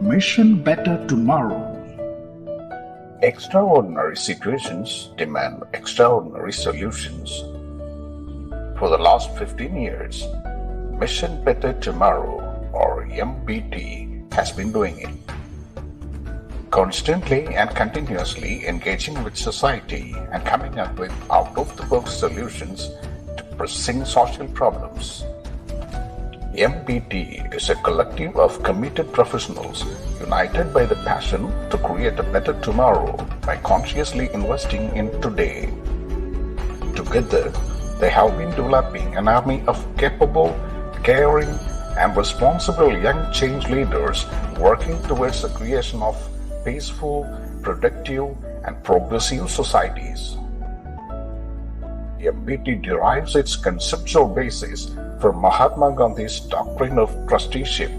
Mission Better Tomorrow. Extraordinary situations demand extraordinary solutions. For the last 15 years, Mission Better Tomorrow, or MBT, has been doing it. Constantly and continuously engaging with society and coming up with out-of-the-box solutions to pressing social problems. MBT is a collective of committed professionals united by the passion to create a better tomorrow by consciously investing in today. Together, they have been developing an army of capable, caring, and responsible young change leaders working towards the creation of peaceful, productive, and progressive societies. MBT derives its conceptual basis from Mahatma Gandhi's doctrine of trusteeship.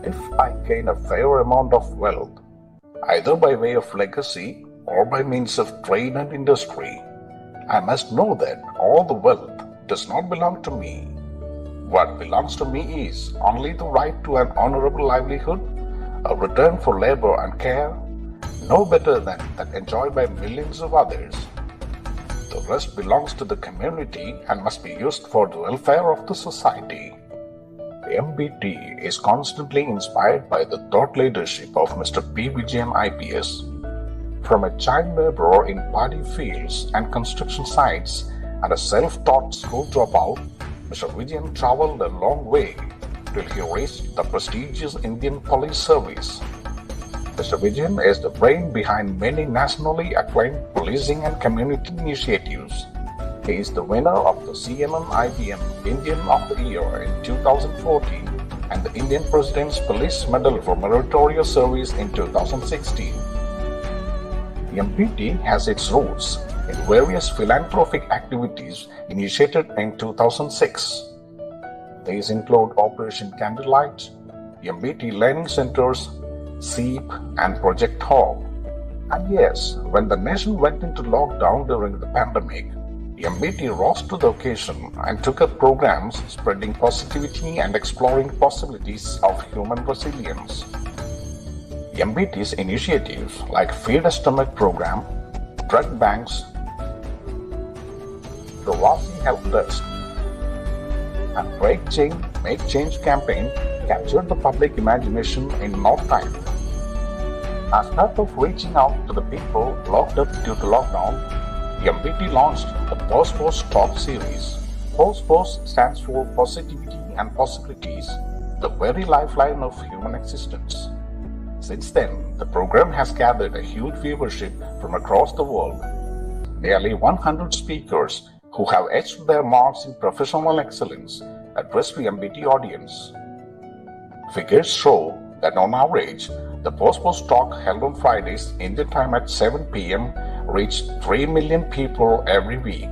If I gain a fair amount of wealth, either by way of legacy or by means of trade and industry, I must know that all the wealth does not belong to me. What belongs to me is only the right to an honorable livelihood, a return for labor and care, no better than that enjoyed by millions of others. The rest belongs to the community and must be used for the welfare of the society. MBT is constantly inspired by the thought leadership of Mr. P. Vijayan IPS. From a child laborer in paddy fields and construction sites and a self-taught school dropout, Mr. Vijayan traveled a long way till he reached the prestigious Indian Police Service. Mr. Vijayan is the brain behind many nationally acclaimed policing and community initiatives. He is the winner of the CNN IBM Indian of the Year in 2014 and the Indian President's Police Medal for Meritorious Service in 2016. MBT has its roots in various philanthropic activities initiated in 2006. These include Operation Candlelight, MBT Learning Centers, SEEP, and Project Hope. And yes, when the nation went into lockdown during the pandemic, MBT rose to the occasion and took up programs spreading positivity and exploring possibilities of human resilience. MBT's initiatives like Feed a Stomach program, drug banks, the Vasi Help Desk, and Break Change, Make Change campaign captured the public imagination in no time. As part of reaching out to the people locked up due to lockdown, MBT launched the Post Talk series. Post stands for Positivity and Possibilities, the very lifeline of human existence. Since then, the program has gathered a huge viewership from across the world. Nearly 100 speakers who have etched their marks in professional excellence address the MBT audience. Figures show that on average, the Post Talk held on Fridays Indian time at 7 p.m. reached 3 million people every week.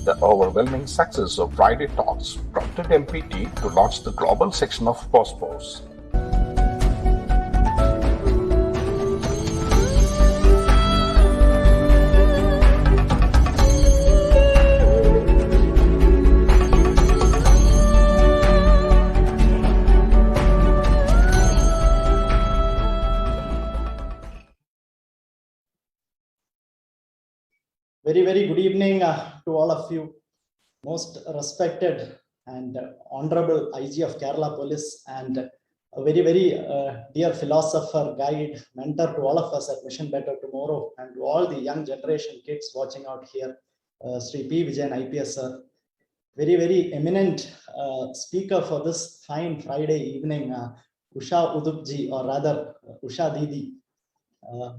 The overwhelming success of Friday Talks prompted MBT to launch the global section of Post. Very good evening to all of you. Most respected and honorable IG of Kerala Police and a very dear philosopher, guide, mentor to all of us at Mission Better Tomorrow and to all the young generation kids watching out here, Sri P. Vijayan IPS sir. Very eminent speaker for this fine Friday evening, Usha Uthup ji, or rather Usha Didi.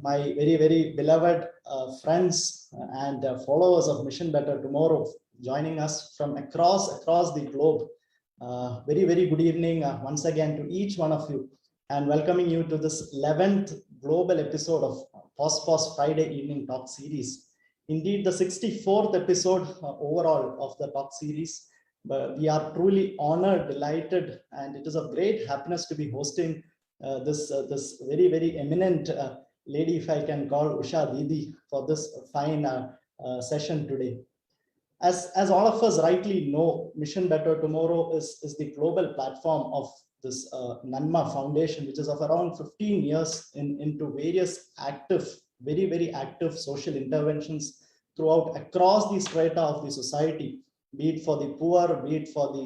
My very beloved friends and followers of Mission Better Tomorrow joining us from across the globe. Very good evening once again to each one of you and welcoming you to this 11th global episode of Post Friday Evening Talk Series. Indeed, the 64th episode overall of the talk series. But we are truly honored, delighted, and it is a great happiness to be hosting this very eminent lady, if I can call Usha Didi, for this fine session today. as all of us rightly know, Mission Better Tomorrow is the global platform of this Nanma Foundation, which is of around 15 years into various active, very, very active social interventions throughout across the strata of the society, be it for the poor, be it for the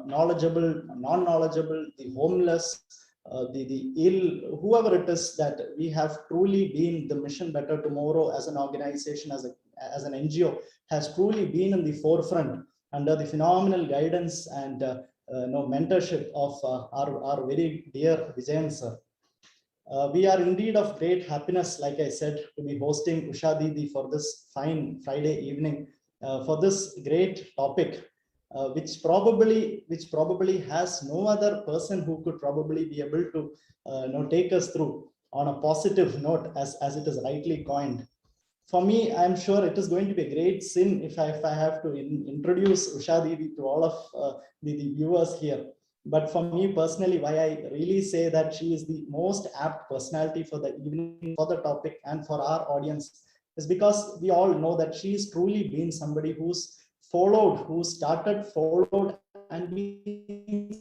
knowledgeable, non-knowledgeable, the homeless, the ill, whoever it is, that we have truly been the Mission Better Tomorrow as an organization, as an NGO, has truly been in the forefront under the phenomenal guidance and mentorship of our very dear Vijayan sir. We are indeed of great happiness, like I said, to be hosting Usha Didi for this fine Friday evening for this great topic, which probably has no other person who could probably be able to take us through on a positive note, as it is rightly coined. For me, I'm sure it is going to be a great sin if I have to introduce Usha Didi to all of the viewers here. But for me personally, why I really say that she is the most apt personality for the evening, for the topic, and for our audience, is because we all know that she's truly been somebody who's followed, and been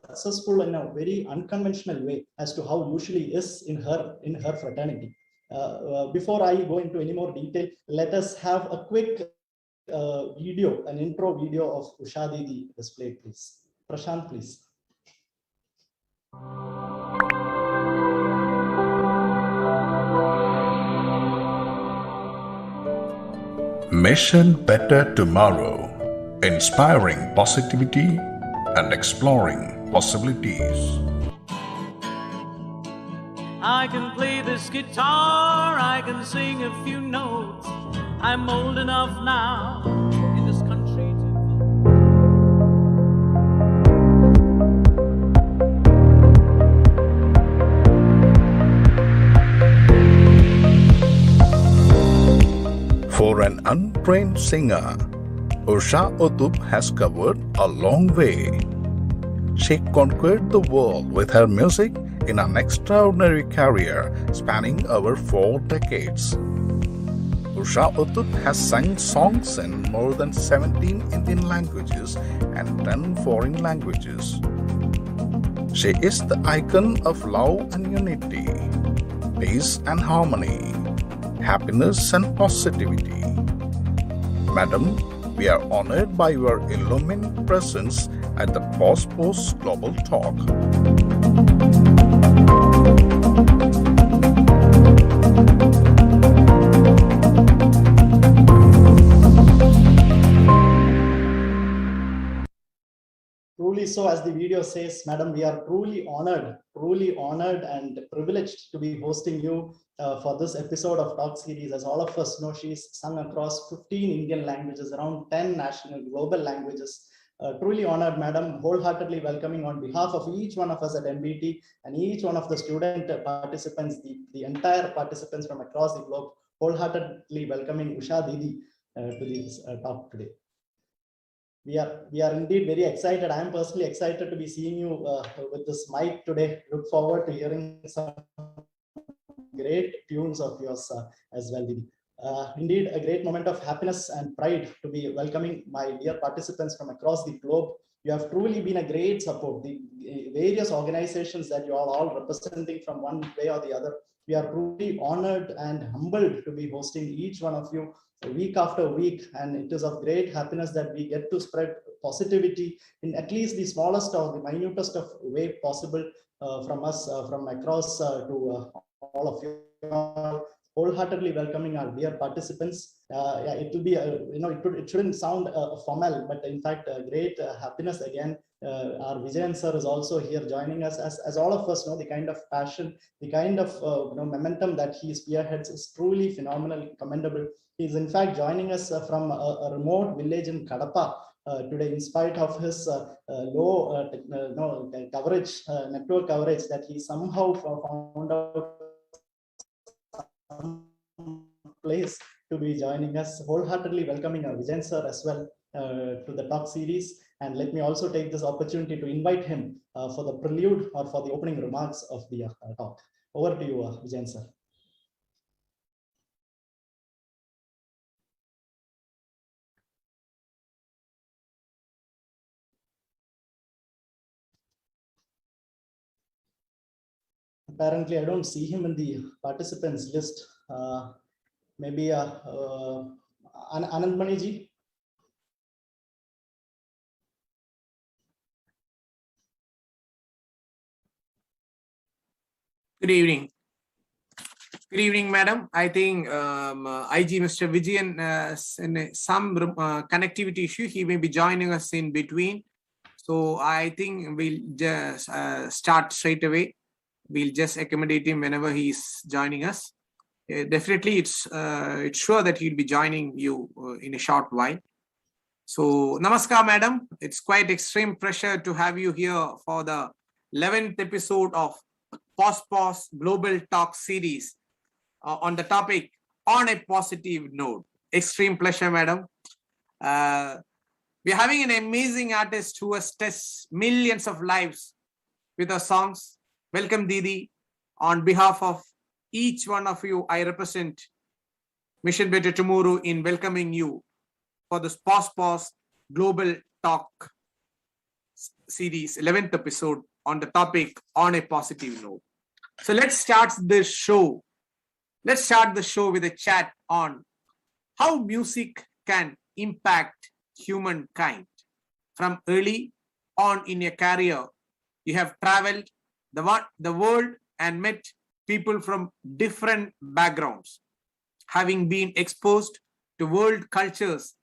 successful in a very unconventional way as to how usually is in her fraternity. Before I go into any more detail, let us have a quick video, an intro video of Usha Didi displayed, please. Prashant, please. Mission Better Tomorrow, inspiring positivity and exploring possibilities. I can play this guitar, I can sing a few notes. I'm old enough now in this country to... For an untrained singer, Usha Uthup has covered a long way. She conquered the world with her music in an extraordinary career spanning over 4 decades. Usha Uthup has sung songs in more than 17 Indian languages and 10 foreign languages. She is the icon of love and unity, peace and harmony, happiness and positivity. Madam, we are honored by your illumined presence at the Post Global Talk. Truly so, as the video says, Madam, we are truly honored and privileged to be hosting you for this episode of Talk Series. As all of us know, she's sung across 15 Indian languages, around 10 national global languages. Truly honored, Madam, wholeheartedly welcoming on behalf of each one of us at MBT and each one of the student participants, the entire participants from across the globe, wholeheartedly welcoming Usha Didi to this talk today. We are indeed very excited. I am personally excited to be seeing you with this mic today. Look forward to hearing some great tunes of yours as well, Didi. Indeed, a great moment of happiness and pride to be welcoming my dear participants from across the globe. You have truly been a great support. The various organizations that you are all representing from one way or the other, we are truly honored and humbled to be hosting each one of you week after week, and it is of great happiness that we get to spread positivity in at least the smallest or the minutest of way possible from us, from across to all of you. Wholeheartedly welcoming our dear participants. Yeah, it will be it shouldn't sound formal, but in fact a great happiness again. Our Vijayan sir is also here joining us. As all of us know, the kind of passion, the kind of momentum that he spearheads is truly phenomenal, commendable. He is in fact joining us from a remote village in Kadapa today, in spite of his low coverage, network coverage, that he somehow found out place to be joining us. Wholeheartedly welcoming Vijayan sir as well to the talk series. And let me also take this opportunity to invite him for the prelude or for the opening remarks of the talk. Over to you, Vijayan sir. apparently I don't see him in the participants list. Maybe Anand Maniji. Good evening. Good evening, madam. I think IG Mr. Vijayan in some connectivity issue. He may be joining us in between. So I think we'll just start straight away. We'll just accommodate him whenever he's joining us. Definitely, it's sure that he'll be joining you in a short while. So, namaskar, madam. It's quite extreme pressure to have you here for the 11th episode of POS Global Talk series on the topic On a Positive Note. Extreme pleasure, madam. We're having an amazing artist who has touched millions of lives with her songs. Welcome, Didi. On behalf of each one of you, I represent Mission Better Tomorrow in welcoming you for this POS Global Talk series, 11th episode on the topic On a Positive Note. So let's start the show. Let's start the show with a chat on how music can impact humankind. From early on in your career, you have traveled the world and met people from different backgrounds. Having been exposed to world cultures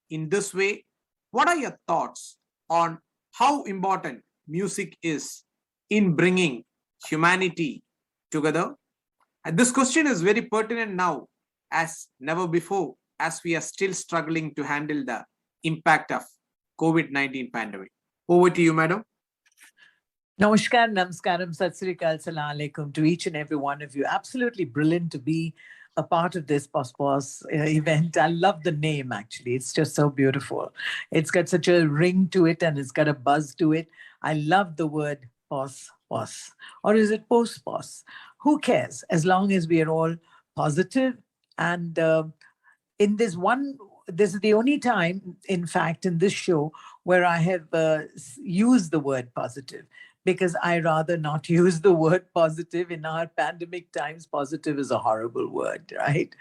in this way, what are your thoughts on how important music is in bringing humanity together? And this question is very pertinent now as never before, as we are still struggling to handle the impact of COVID-19 pandemic. Over to you, madam. Namaskar, namaskaram, sat sri akal, salam alaikum to each and every one of you. Absolutely brilliant to be a part of this POS event. I love the name, actually. It's just so beautiful. It's got such a ring to it and it's got a buzz to it. I love the word POS. Or is it post-POS? Who cares? As long as we are all positive. And in this is the only time, in fact, in this show where I have used the word positive, because I rather not use the word positive. In our pandemic times, positive is a horrible word, right?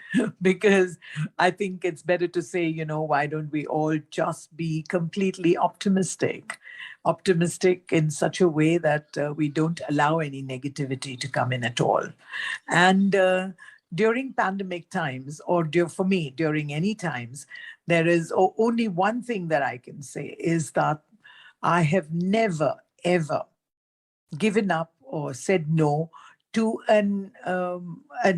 Because I think it's better to say, why don't we all just be completely optimistic in such a way that we don't allow any negativity to come in at all. And during pandemic times, or for me, during any times, there is only one thing that I can say is that I have never, ever given up or said no to an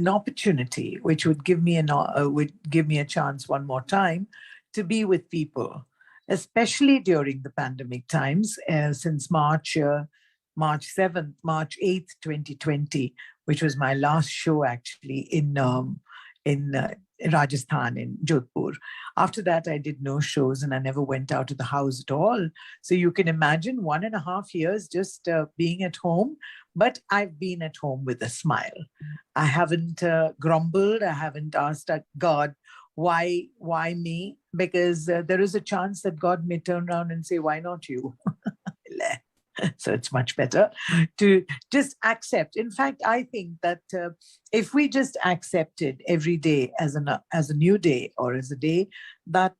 opportunity which would give me a chance one more time to be with people, especially during the pandemic times, since March 7th, March 8th, 2020, which was my last show actually in Rajasthan, in Jodhpur. After that, I did no shows and I never went out of the house at all. So you can imagine 1.5 years just being at home, but I've been at home with a smile. I haven't grumbled. I haven't asked God, why me? Because there is a chance that God may turn around and say, why not you? So it's much better to just accept. In fact, I think that if we just accepted every day as a new day or as a day that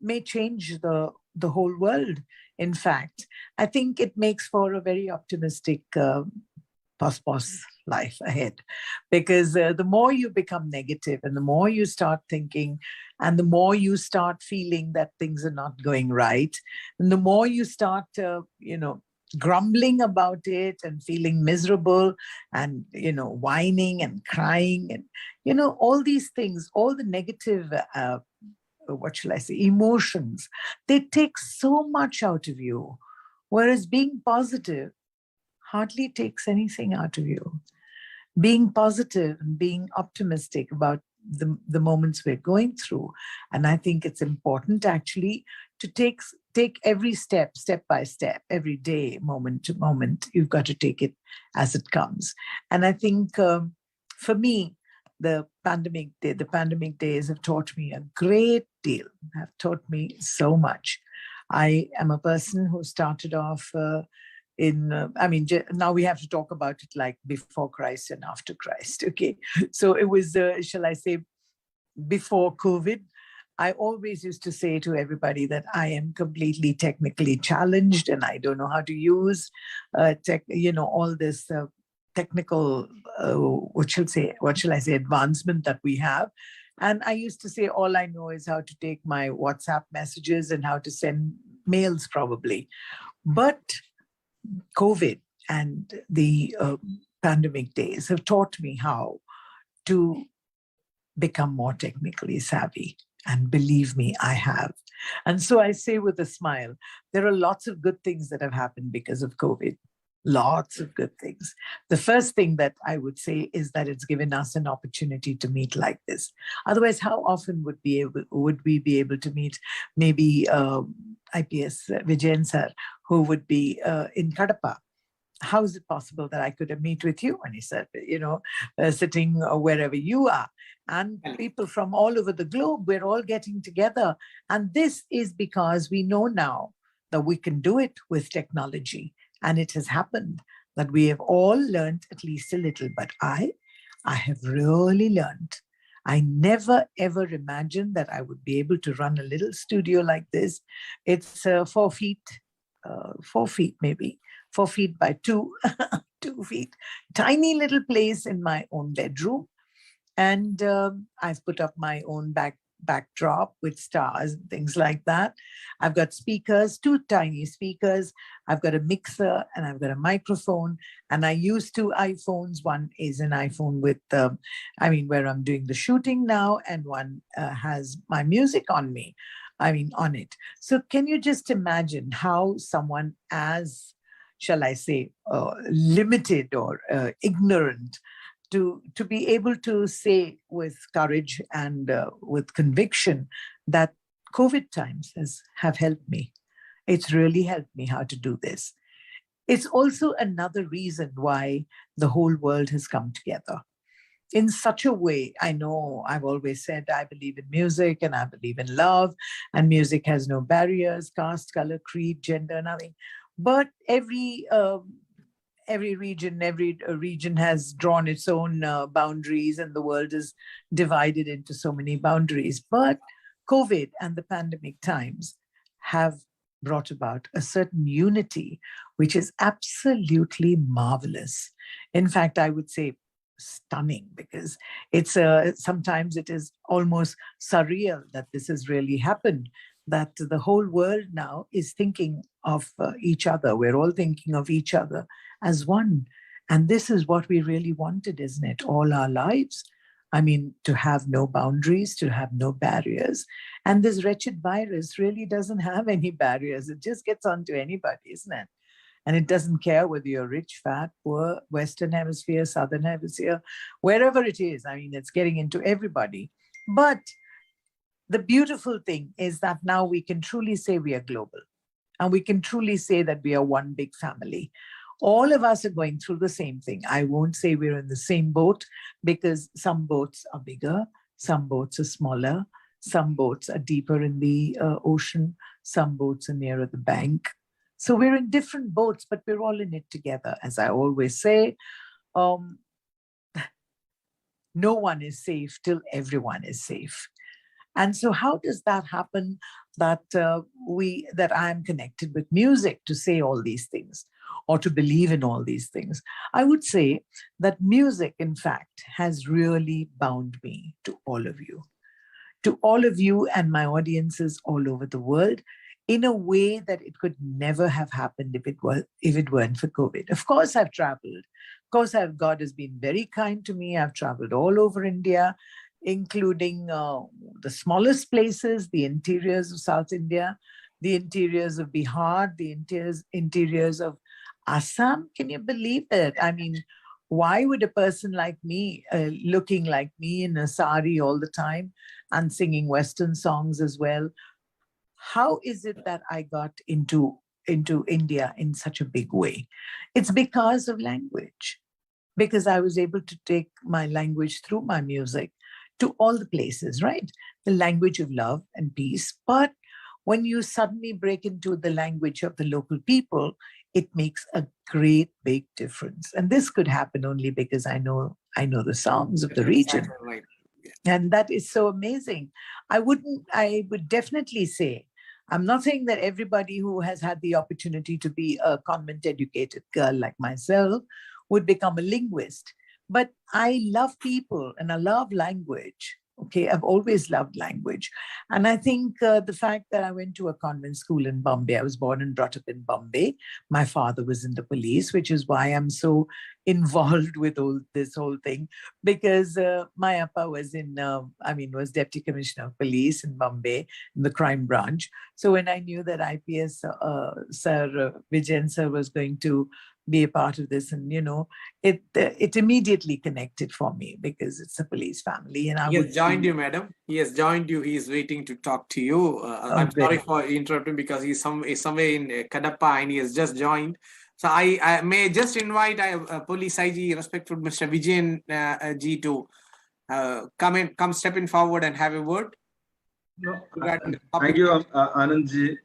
may change the whole world. In fact, I think it makes for a very optimistic POS life ahead, because the more you become negative and the more you start thinking and the more you start feeling that things are not going right, and the more you start, grumbling about it and feeling miserable and, whining and crying and, all these things, all the negative, emotions, they take so much out of you. Whereas being positive hardly takes anything out of you. Being positive and being optimistic about the moments we're going through. And I think it's important actually to take every step by step, every day, moment to moment. You've got to take it as it comes. And I think for me, the pandemic days have taught me a great deal, have taught me so much. I am a person who started off now we have to talk about it like before Christ and after Christ. Okay. So it was, shall I say, before COVID. I always used to say to everybody that I am completely technically challenged and I don't know how to use all this technical, what shall I say, advancement that we have. And I used to say, all I know is how to take my WhatsApp messages and how to send mails probably. But COVID and the pandemic days have taught me how to become more technically savvy. And believe me, I have. And so I say with a smile, there are lots of good things that have happened because of COVID. Lots of good things. The first thing that I would say is that it's given us an opportunity to meet like this. Otherwise, how often would we be able to meet maybe IPS Vijayan sir, who would be in Kadapa? How is it possible that I could meet with you? And he said, sitting wherever you are. And people from all over the globe, we're all getting together. And this is because we know now that we can do it with technology. And it has happened that we have all learned at least a little. But I have really learned. I never, ever imagined that I would be able to run a little studio like this. It's 4 feet maybe. 4 feet by 2 feet, tiny little place in my own bedroom. And I've put up my own backdrop with stars and things like that. I've got speakers, 2 tiny speakers. I've got a mixer and I've got a microphone. And I use 2 iPhones. One is an iPhone with, where I'm doing the shooting now, and one has my music on it. So can you just imagine how someone as, shall I say, limited or ignorant to be able to say with courage and with conviction that COVID times have helped me. It's really helped me how to do this. It's also another reason why the whole world has come together in such a way. I know I've always said I believe in music and I believe in love, and music has no barriers, caste, color, creed, gender, nothing. But every region has drawn its own boundaries, and the world is divided into so many boundaries. But COVID and the pandemic times have brought about a certain unity, which is absolutely marvelous. In fact, I would say stunning, because it's sometimes it is almost surreal that this has really happened, that the whole world now is thinking of each other. We're all thinking of each other as one. And this is what we really wanted, isn't it? All our lives. To have no boundaries, to have no barriers. And this wretched virus really doesn't have any barriers. It just gets onto anybody, isn't it? And it doesn't care whether you're rich, fat, poor, Western Hemisphere, Southern Hemisphere, wherever it is. It's getting into everybody. But the beautiful thing is that now we can truly say we are global. And we can truly say that we are one big family. All of us are going through the same thing. I won't say we're in the same boat, because some boats are bigger, some boats are smaller, some boats are deeper in the ocean, some boats are nearer the bank. So we're in different boats, but we're all in it together. As I always say, no one is safe till everyone is safe. And so how does that happen that I am connected with music to say all these things or to believe in all these things? I would say that music, in fact, has really bound me to all of you and my audiences all over the world, in a way that it could never have happened if it weren't for COVID. Of course, I've traveled. Of course, God has been very kind to me. I've traveled all over India, including the smallest places, the interiors of South India, the interiors of Bihar, the interiors of Assam. Can you believe it? Why would a person like me, looking like me in a sari all the time and singing Western songs as well, how is it that I got into India in such a big way? It's because of language, because I was able to take my language through my music to all the places, right? The language of love and peace. But when you suddenly break into the language of the local people, it makes a great big difference. And this could happen only because I know the songs of the region. Exactly right. And that is so amazing. I would definitely say, I'm not saying that everybody who has had the opportunity to be a convent educated girl like myself would become a linguist, but I love people and I love language. Okay, I've always loved language. And I think the fact that I went to a convent school in Bombay, I was born and brought up in Bombay. My father was in the police, which is why I'm so involved with this whole thing, because my appa was was Deputy Commissioner of Police in Bombay, in the crime branch. So when I knew that IPS Sir Vijayan Sir was going to be a part of this, and it immediately connected for me because it's a police family. And He has joined you, madam. He has joined you. He is waiting to talk to you. I'm sorry for interrupting because he's somewhere in Kadapa and he has just joined. So I may just invite Police IG, respected Mr. Vijayan G, to come step in forward and have a word. No, thank you, Anandji,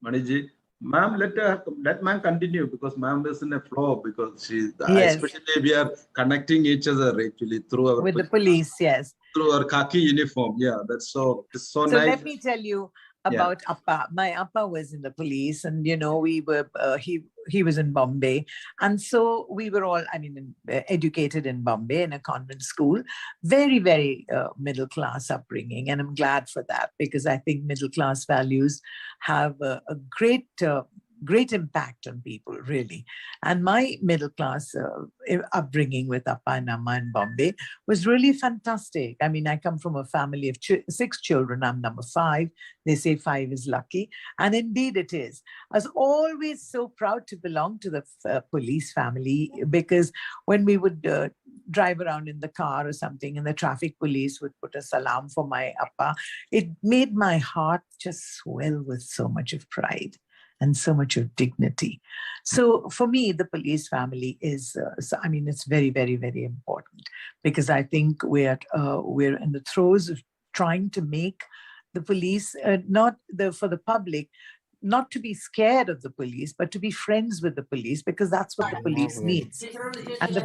Maniji. Ma'am, let ma'am continue because ma'am is in a flow because she's especially we are connecting each other actually through our with the police, yes, through our khaki uniform. Yeah, it's so nice. So let me tell you about Appa. My Appa was in the police, and we were he was in Bombay, and so we were all educated in Bombay in a convent school, very very middle class upbringing, and I'm glad for that because I think middle class values have a great impact on people, really. And my middle class upbringing with Appa and Amma in Bombay was really fantastic. I mean, I come from a family of 6 children. I'm number 5. They say 5 is lucky. And indeed it is. I was always so proud to belong to the police family because when we would drive around in the car or something and the traffic police would put a salam for my Appa, it made my heart just swell with so much of pride and so much of dignity. So for me, the police family is, it's very, very, very important because I think we're in the throes of trying to make the police, for the public, not to be scared of the police, but to be friends with the police because that's what the police needs. And the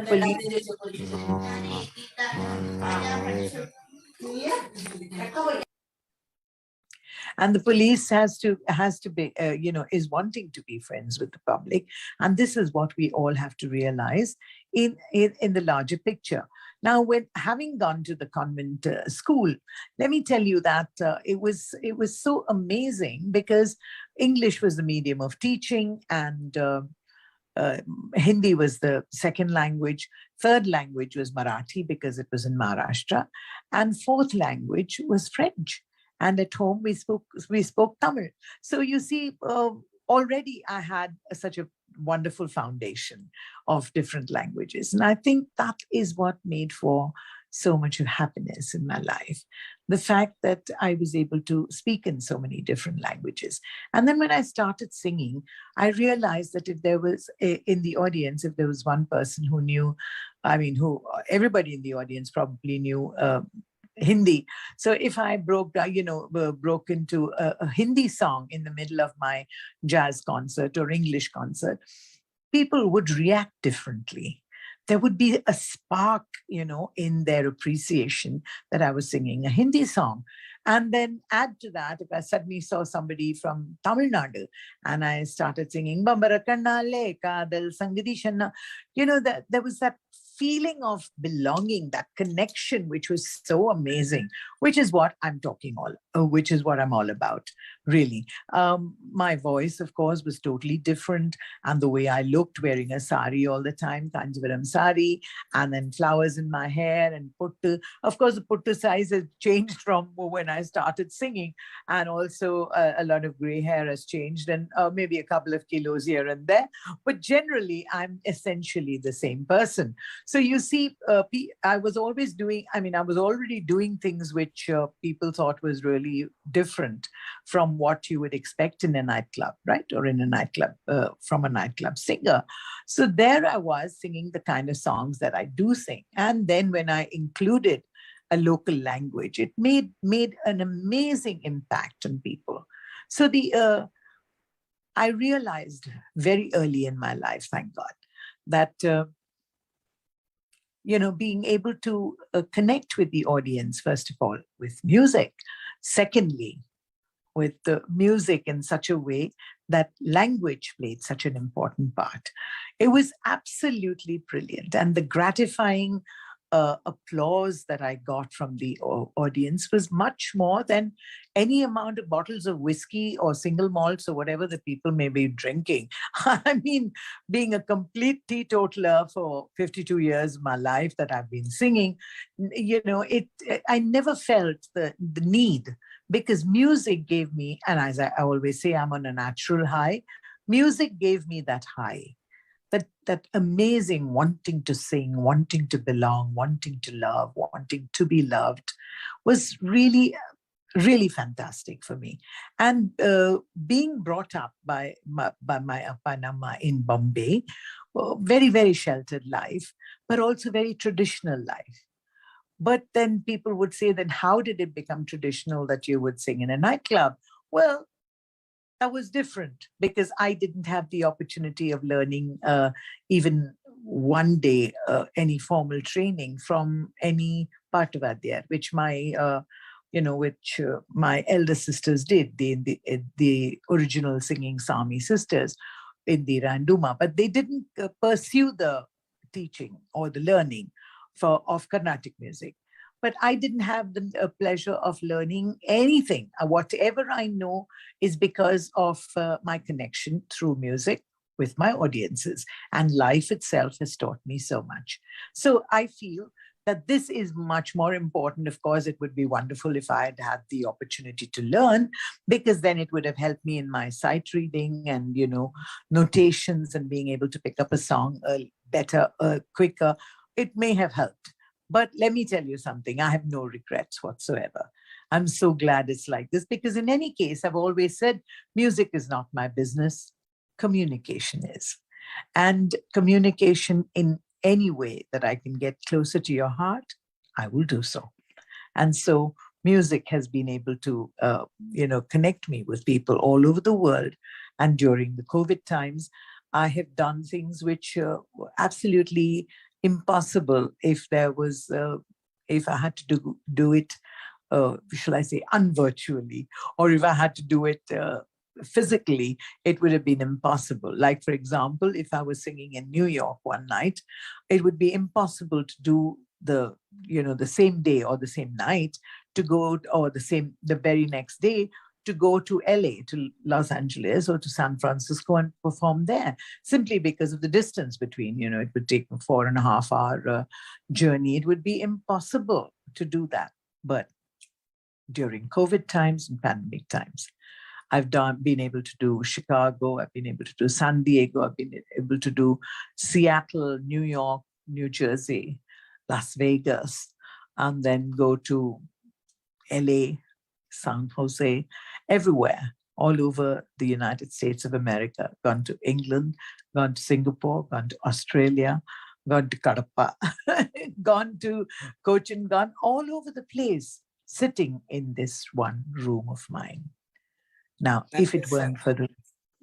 And the police has to be, is wanting to be friends with the public. And this is what we all have to realize in the larger picture. Now, when having gone to the convent school, let me tell you that it was so amazing because English was the medium of teaching and Hindi was the second language. Third language was Marathi because it was in Maharashtra. And fourth language was French. And at home, we spoke Tamil. So you see, already I had such a wonderful foundation of different languages. And I think that is what made for so much of happiness in my life. The fact that I was able to speak in so many different languages. And then when I started singing, I realized that if there was in the audience, if there was one person who knew, everybody in the audience probably knew Hindi. So if I broke into a Hindi song in the middle of my jazz concert or English concert, people would react differently. There would be a spark, in their appreciation that I was singing a Hindi song. And then add to that, if I suddenly saw somebody from Tamil Nadu and I started singing, Bambara Kannale Kadal Sangadi Shanna, that there was that feeling of belonging, that connection, which was so amazing, which is what I'm all about, really. My voice, of course, was totally different. And the way I looked, wearing a sari all the time, Kanjivaram sari, and then flowers in my hair and puttu. Of course, the puttu size has changed from when I started singing. And also a lot of gray hair has changed and maybe a couple of kilos here and there. But generally, I'm essentially the same person. So you see, I was already doing things which people thought was really different from what you would expect in a nightclub, right? Or in a nightclub, from a nightclub singer. So there I was singing the kind of songs that I do sing. And then when I included a local language, it made an amazing impact on people. So I realized very early in my life, thank God, that being able to connect with the audience, first of all, with music. Secondly, with the music in such a way that language played such an important part. It was absolutely brilliant. And the gratifying applause that I got from the audience was much more than any amount of bottles of whiskey or single malts or whatever the people may be drinking. I mean, being a complete teetotaler for 52 years of my life that I've been singing, I never felt the need, because music gave me, and as I always say, I'm on a natural high. Music gave me that high. That amazing wanting to sing, wanting to belong, wanting to love, wanting to be loved was really, really fantastic for me. And being brought up by my Appa and Amma in Bombay, very, very sheltered life, but also very traditional life. But then people would say, then how did it become traditional that you would sing in a nightclub? Well, that was different because I didn't have the opportunity of learning even one day any formal training from any Patavadya, which my elder sisters did, the original singing Sami sisters, Indira and Duma, but they didn't pursue the teaching or the learning of Carnatic music. But I didn't have the pleasure of learning anything. Whatever I know is because of my connection through music with my audiences. And life itself has taught me so much. So I feel that this is much more important. Of course, it would be wonderful if I had had the opportunity to learn, because then it would have helped me in my sight reading and, notations and being able to pick up a song better, quicker. It may have helped. But let me tell you something, I have no regrets whatsoever. I'm so glad it's like this, because in any case, I've always said, music is not my business, communication is. And communication in any way that I can get closer to your heart, I will do so. And so music has been able to, connect me with people all over the world. And during the COVID times, I have done things which were absolutely impossible if I had to do it, shall I say, unvirtually, or if I had to do it physically, it would have been impossible. Like, for example, if I was singing in New York one night, it would be impossible to do the same day or the same night to go, or the very next day to go to LA, to Los Angeles or to San Francisco and perform there, simply because of the distance between, it would take a 4.5 hour journey. It would be impossible to do that. But during COVID times and pandemic times, I've been able to do Chicago, I've been able to do San Diego, I've been able to do Seattle, New York, New Jersey, Las Vegas, and then go to LA, San Jose, everywhere, all over the United States of America. Gone to England, gone to Singapore, gone to Australia, gone to Kadapa, gone to Cochin, gone all over the place, sitting in this one room of mine. Now, if it weren't for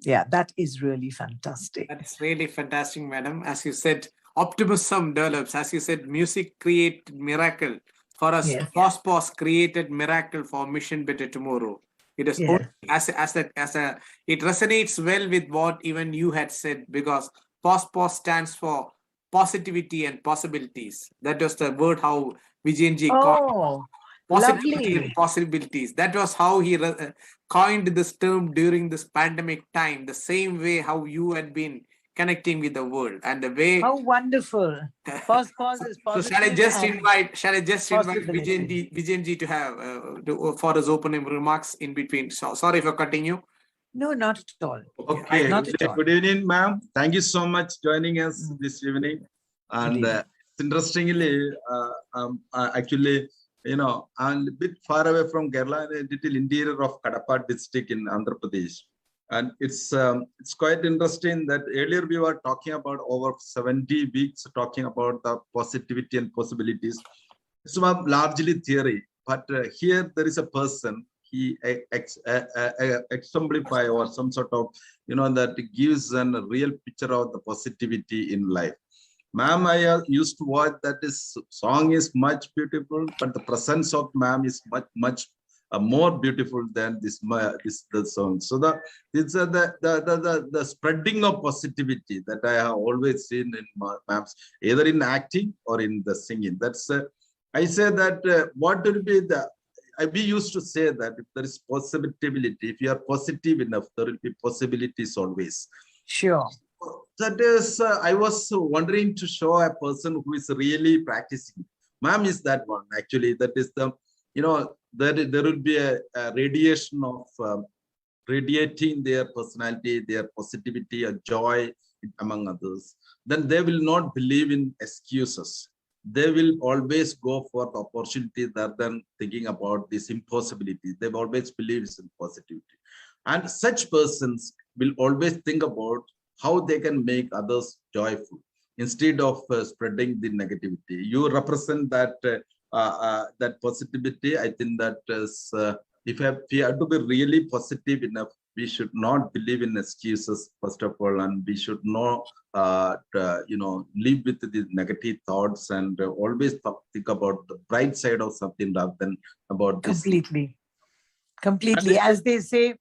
that is really fantastic. That's really fantastic, madam. As you said, optimism develops. As you said, music created miracle. For us, Yes. POS created miracle for Mission Better Tomorrow. It is Yes. it resonates well with what even you had said, because POS stands for positivity and possibilities. That was the word how Vijayanji called positivity lovely. and possibilities. That was how he coined this term during this pandemic time. The same way how you had been connecting with the world, and the way. How wonderful. POS is So positive. shall I just invite possibility. Vijayanji to have for his opening remarks in between. So sorry for cutting you. No, not at all. Okay, Not at all. good evening, ma'am. Thank you so much joining us this evening. And interestingly, actually, I'm a bit far away from Kerala, a little interior of Kadapa district in Andhra Pradesh. And it's quite interesting that earlier we were talking about over 70 weeks talking about the positivity and possibilities. It's largely theory, but here there is a person he exemplify or some sort of, that gives a real picture of the positivity in life. Ma'am, I used to watch that this song is much beautiful, but the presence of ma'am is much more beautiful than the song. So the spreading of positivity that I have always seen in ma'ams, either in acting or in the singing. That's I say that what will be we used to say that if there is possibility, if you are positive enough, there will be possibilities always. Sure. That is, I was wondering to show a person who is really practicing. Ma'am is that one, actually. That is the, there will be a radiation of radiating their personality, their positivity, a joy, among others. Then they will not believe in excuses. They will always go for the opportunity rather than thinking about this impossibility. They always believe in positivity. And such persons will always think about how they can make others joyful instead of spreading the negativity. You represent that that positivity. I think that is, if we have to be really positive enough, we should not believe in excuses, first of all, and we should not, live with the negative thoughts and always think about the bright side of something rather than about this. Completely. As they say,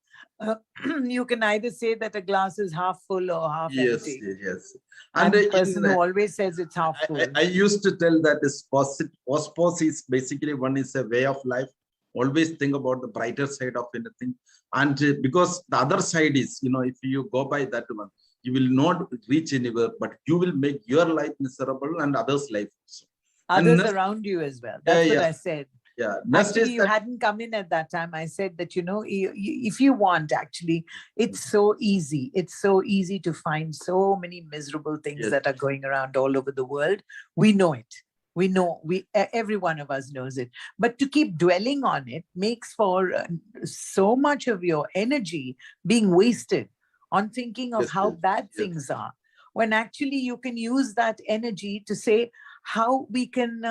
you can either say that a glass is half full or half empty. Yes. And the person who always says it's half full. I used to tell that this pospos is basically one is a way of life. Always think about the brighter side of anything. And because the other side is, if you go by that one, you will not reach anywhere, but you will make your life miserable and others' life also. Others around you as well. That's what I said. Yeah. Actually, you hadn't come in at that time. I said that, if you want, actually, it's so easy. It's so easy to find so many miserable things that are going around all over the world. We know it. We know, every one of us knows it. But to keep dwelling on it makes for so much of your energy being wasted on thinking of how bad things are, when actually you can use that energy to say how we can,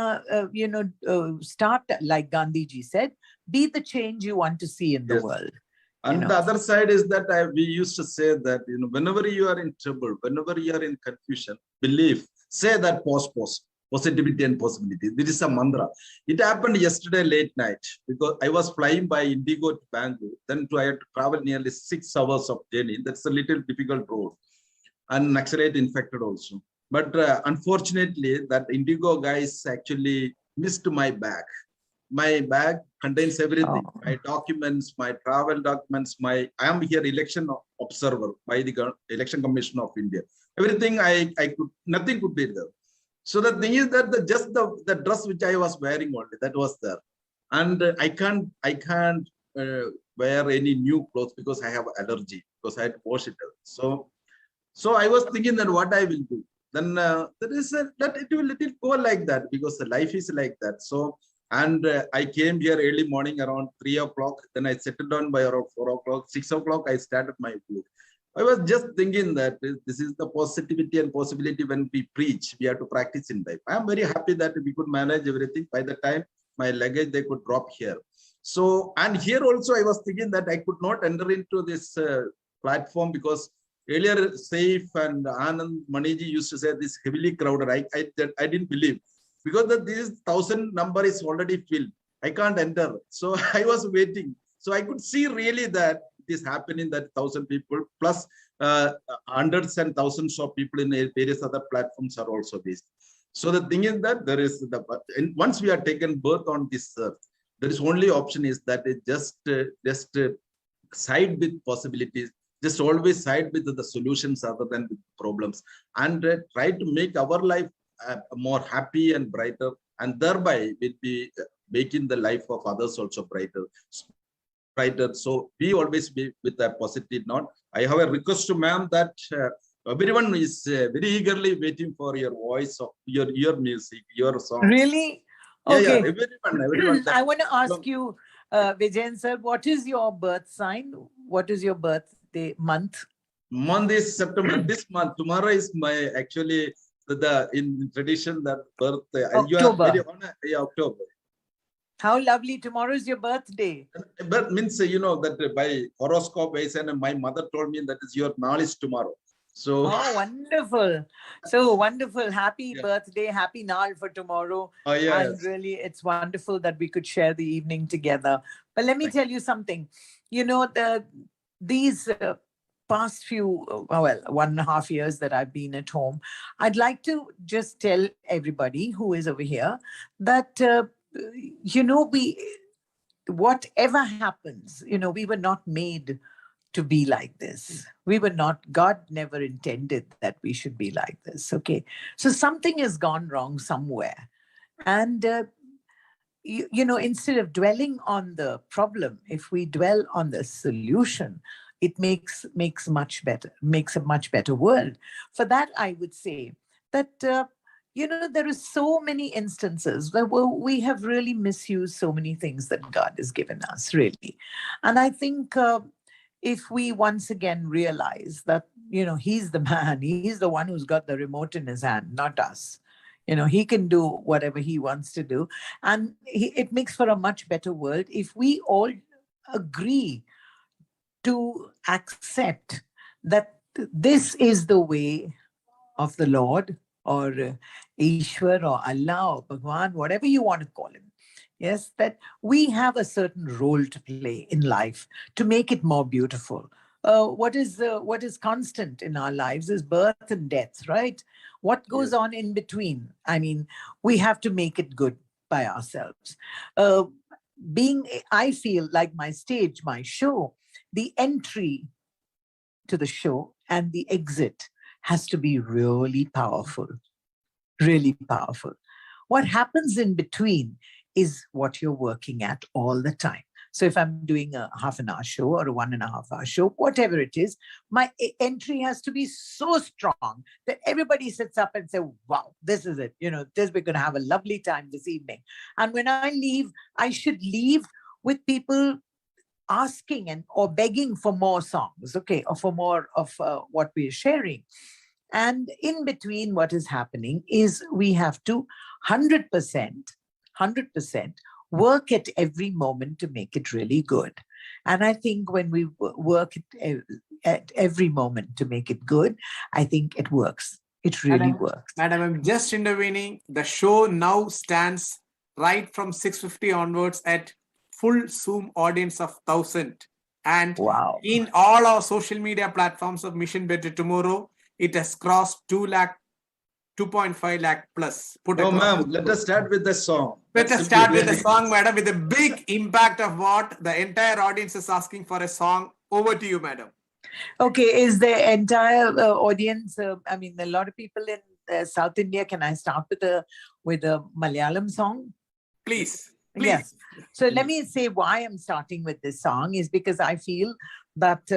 start, like Gandhiji said, be the change you want to see in the world. And the other side is that we used to say that, whenever you are in trouble, whenever you are in confusion, believe, say that positivity and possibility. This is a mantra. It happened yesterday late night because I was flying by Indigo to Bangalore. Then I had to travel nearly 6 hours of journey. That's a little difficult road. And Naxalite infected also. But unfortunately, that Indigo guys actually missed my bag. My bag contains everything. My documents, my travel documents, I am here election observer by the Election Commission of India. Everything nothing could be there. So the thing is that just the dress which I was wearing only, that was there. And I can't wear any new clothes because I have allergy, because I had to wash it out. So I was thinking that what I will do. Then that it will go like that because the life is like that. So, and I came here early morning around 3 o'clock. Then I settled down by around 4 o'clock, 6 o'clock, I started my work. I was just thinking that this is the positivity and possibility when we preach, we have to practice in life. I am very happy that we could manage everything. By the time my luggage, they could drop here. So, and here also I was thinking that I could not enter into this platform because earlier Saif and Anand Maniji used to say this heavily crowded. I didn't believe because this 1,000 number is already filled. I can't enter. So I was waiting. So I could see really that is happening, that 1,000 people plus hundreds and thousands of people in various other platforms are also based. So the thing is that there is once we are taken birth on this earth, there is only option is that it just side with possibilities, just always side with the solutions other than with problems, and try to make our life more happy and brighter, and thereby will be making the life of others also brighter. So we always be with a positive note. I have a request to ma'am that everyone is very eagerly waiting for your voice, of your music, your song. Really? Okay. Yeah, everyone. I want to ask you, Vijayan sir, what is your birth sign? What is your birthday month? Month is September. This month, tomorrow is my actually in tradition that birthday. October. October. How lovely. Tomorrow is your birthday. But means, you know, that by horoscope base, and my mother told me that is your knowledge tomorrow. So, oh, wonderful. So wonderful. Happy Yeah. birthday. Happy Nal for tomorrow. oh yes, And really, it's wonderful that we could share the evening together. But let me Thank tell you something. You know, these past few, well, 1.5 years that I've been at home, I'd like to just tell everybody who is over here that, you know, whatever happens, you know, we were not made to be like this. We were not, God never intended that we should be like this. Okay. So something has gone wrong somewhere. And, you know, instead of dwelling on the problem, if we dwell on the solution, it makes a much better world. For that, I would say that, you know, there are so many instances where we have really misused so many things that God has given us, really. And I think if we once again realize that, you know, he's the man, he's the one who's got the remote in his hand, not us. You know, he can do whatever he wants to do. And it makes for a much better world if we all agree to accept that this is the way of the Lord, or Ishwar, or Allah, or Bhagwan, whatever you want to call him. Yes, that we have a certain role to play in life to make it more beautiful. What is constant in our lives is birth and death, right? What goes on in between? I mean, we have to make it good by ourselves. I feel like my stage, my show, the entry to the show and the exit has to be really powerful, really powerful. What happens in between is what you're working at all the time. So if I'm doing a half-an-hour show or a 1.5-hour show, whatever it is, my entry has to be so strong that everybody sits up and says, wow, this is it. You know, we're going to have a lovely time this evening. And when I leave, I should leave with people asking or begging for more songs, okay, or for more of what we're sharing. And in between, what is happening is we have to 100% work at every moment to make it really good. And I think when we work at every moment to make it good, I think it works. It really works. Madam, I'm just intervening. The show now stands right from 6:50 onwards at full Zoom audience of 1,000. And wow. In all our social media platforms of Mission Better Tomorrow, it has crossed 2.5 lakh plus. Oh, ma'am, let us start with the song. Let us start with the song, madam, with a big impact of what the entire audience is asking for a song. Over to you, madam. Okay, is the entire audience, I mean, a lot of people in South India, can I start with a Malayalam song? Please. Yes. So let me say why I'm starting with this song is because I feel that,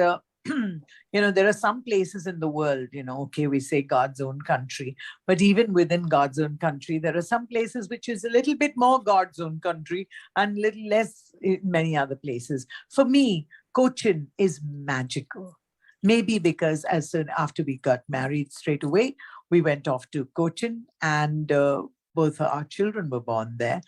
you know, there are some places in the world, you know, okay, we say God's own country, but even within God's own country, there are some places which is a little bit more God's own country and little less in many other places. For me, Cochin is magical. Maybe because as soon after we got married straight away, we went off to Cochin and both our children were born there.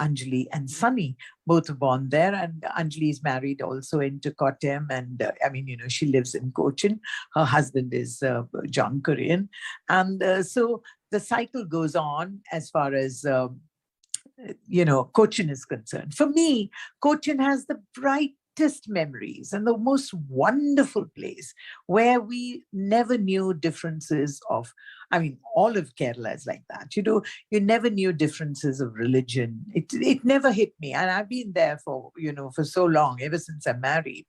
Anjali and Sunny, both were born there, and Anjali is married also into Kottayam, and I mean, you know, she lives in Cochin. Her husband is John Korean, and so the cycle goes on as far as you know, Cochin is concerned. For me, Cochin has the brightest memories and the most wonderful place where we never knew differences of, I mean, all of Kerala is like that. You know, you never knew differences of religion. It never hit me. And I've been there for, you know, for so long, ever since I'm married.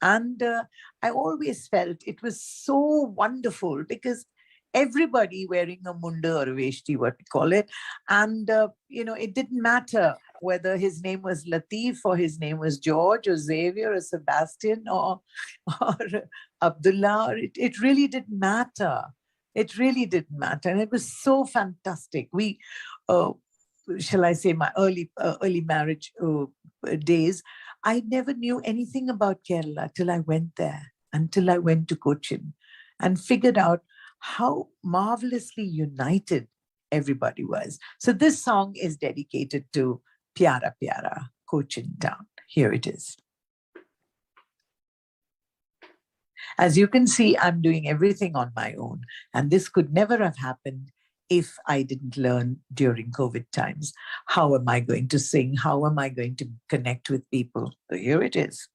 And I always felt it was so wonderful because everybody wearing a munda or a veshti, what we call it. And, you know, it didn't matter whether his name was Latif or his name was George or Xavier or Sebastian or Abdullah. It really didn't matter. It really didn't matter. And it was so fantastic. We, shall I say, my early marriage days, I never knew anything about Kerala till I went there, until I went to Cochin and figured out how marvelously united everybody was. So this song is dedicated to Pyara Pyara Cochin Town. Here it is. As you can see, I'm doing everything on my own, and this could never have happened if I didn't learn during COVID times. How am I going to sing? How am I going to connect with people? So here it is.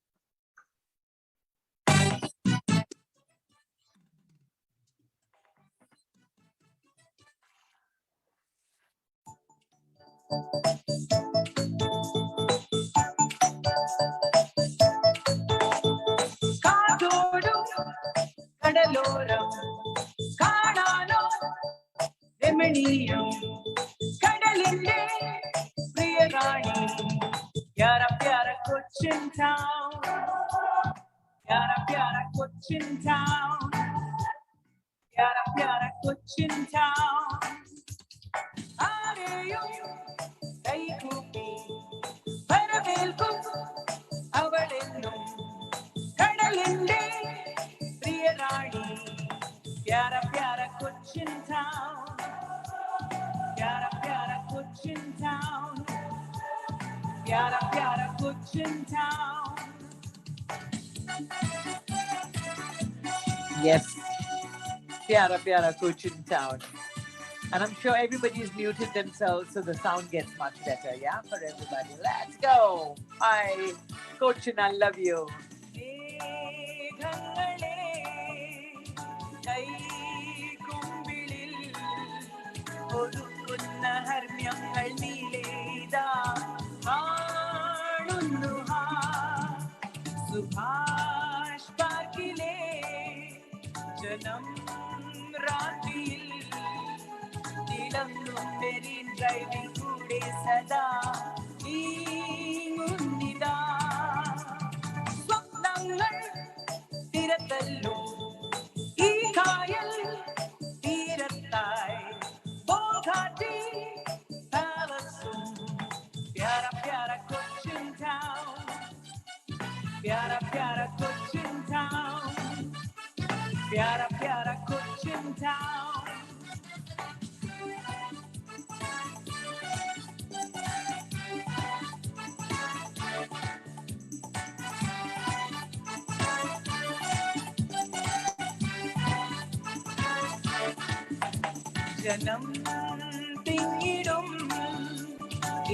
കടലോരം കാണാനോ രമണീയം കടലിന്റെ പ്രിയറാണി പ്യാര പ്യാര Cochin town പ്യാര പ്യാര Cochin town പ്യാര പ്യാര കൊച്ചിൻ ടൗൺ ആരെയും കൈകൂപ്പി വരവേൽക്കും അവളെന്നും കടലിന്റെ പ്രിയറാണി പ്യാര പ്യാര കൊച്ചിൻ ടൗൺ പ്യാര പ്യാര കൊച്ചിൻ ടൗൺ പ്യാര പ്യാര Cochin town. Yes, Pyara Pyara Cochin Town. And I'm sure everybody's muted themselves so the sound gets much better, yeah, for everybody. Let's go. Hi, Cochin, I love you. ഒതുക്കുന്ന ഹർമ്യങ്ങൾ നീലേതാ കാണുന്നു സുഭാഷ് പാർക്കിലെ ജനം രാത്രിയിൽ തിളങ്ങും മെരീൻ ഡ്രൈവിൽ കൂടെ സദാ നീങ്ങുന്നിതാ സ്വപ്നങ്ങൾ തിരത്തല്ലും ഈ കായൽ തീരത്തായി ബോഗാട്ടി പാലസും പ്യാര പ്യാര കൊച്ചിൻ ടൗൺ പ്യാര പ്യാര കൊച്ചിൻ ടൗൺ പ്യാര പ്യാര കൊച്ചിൻ ടൗൺ. ജനം തിങ്ങിടും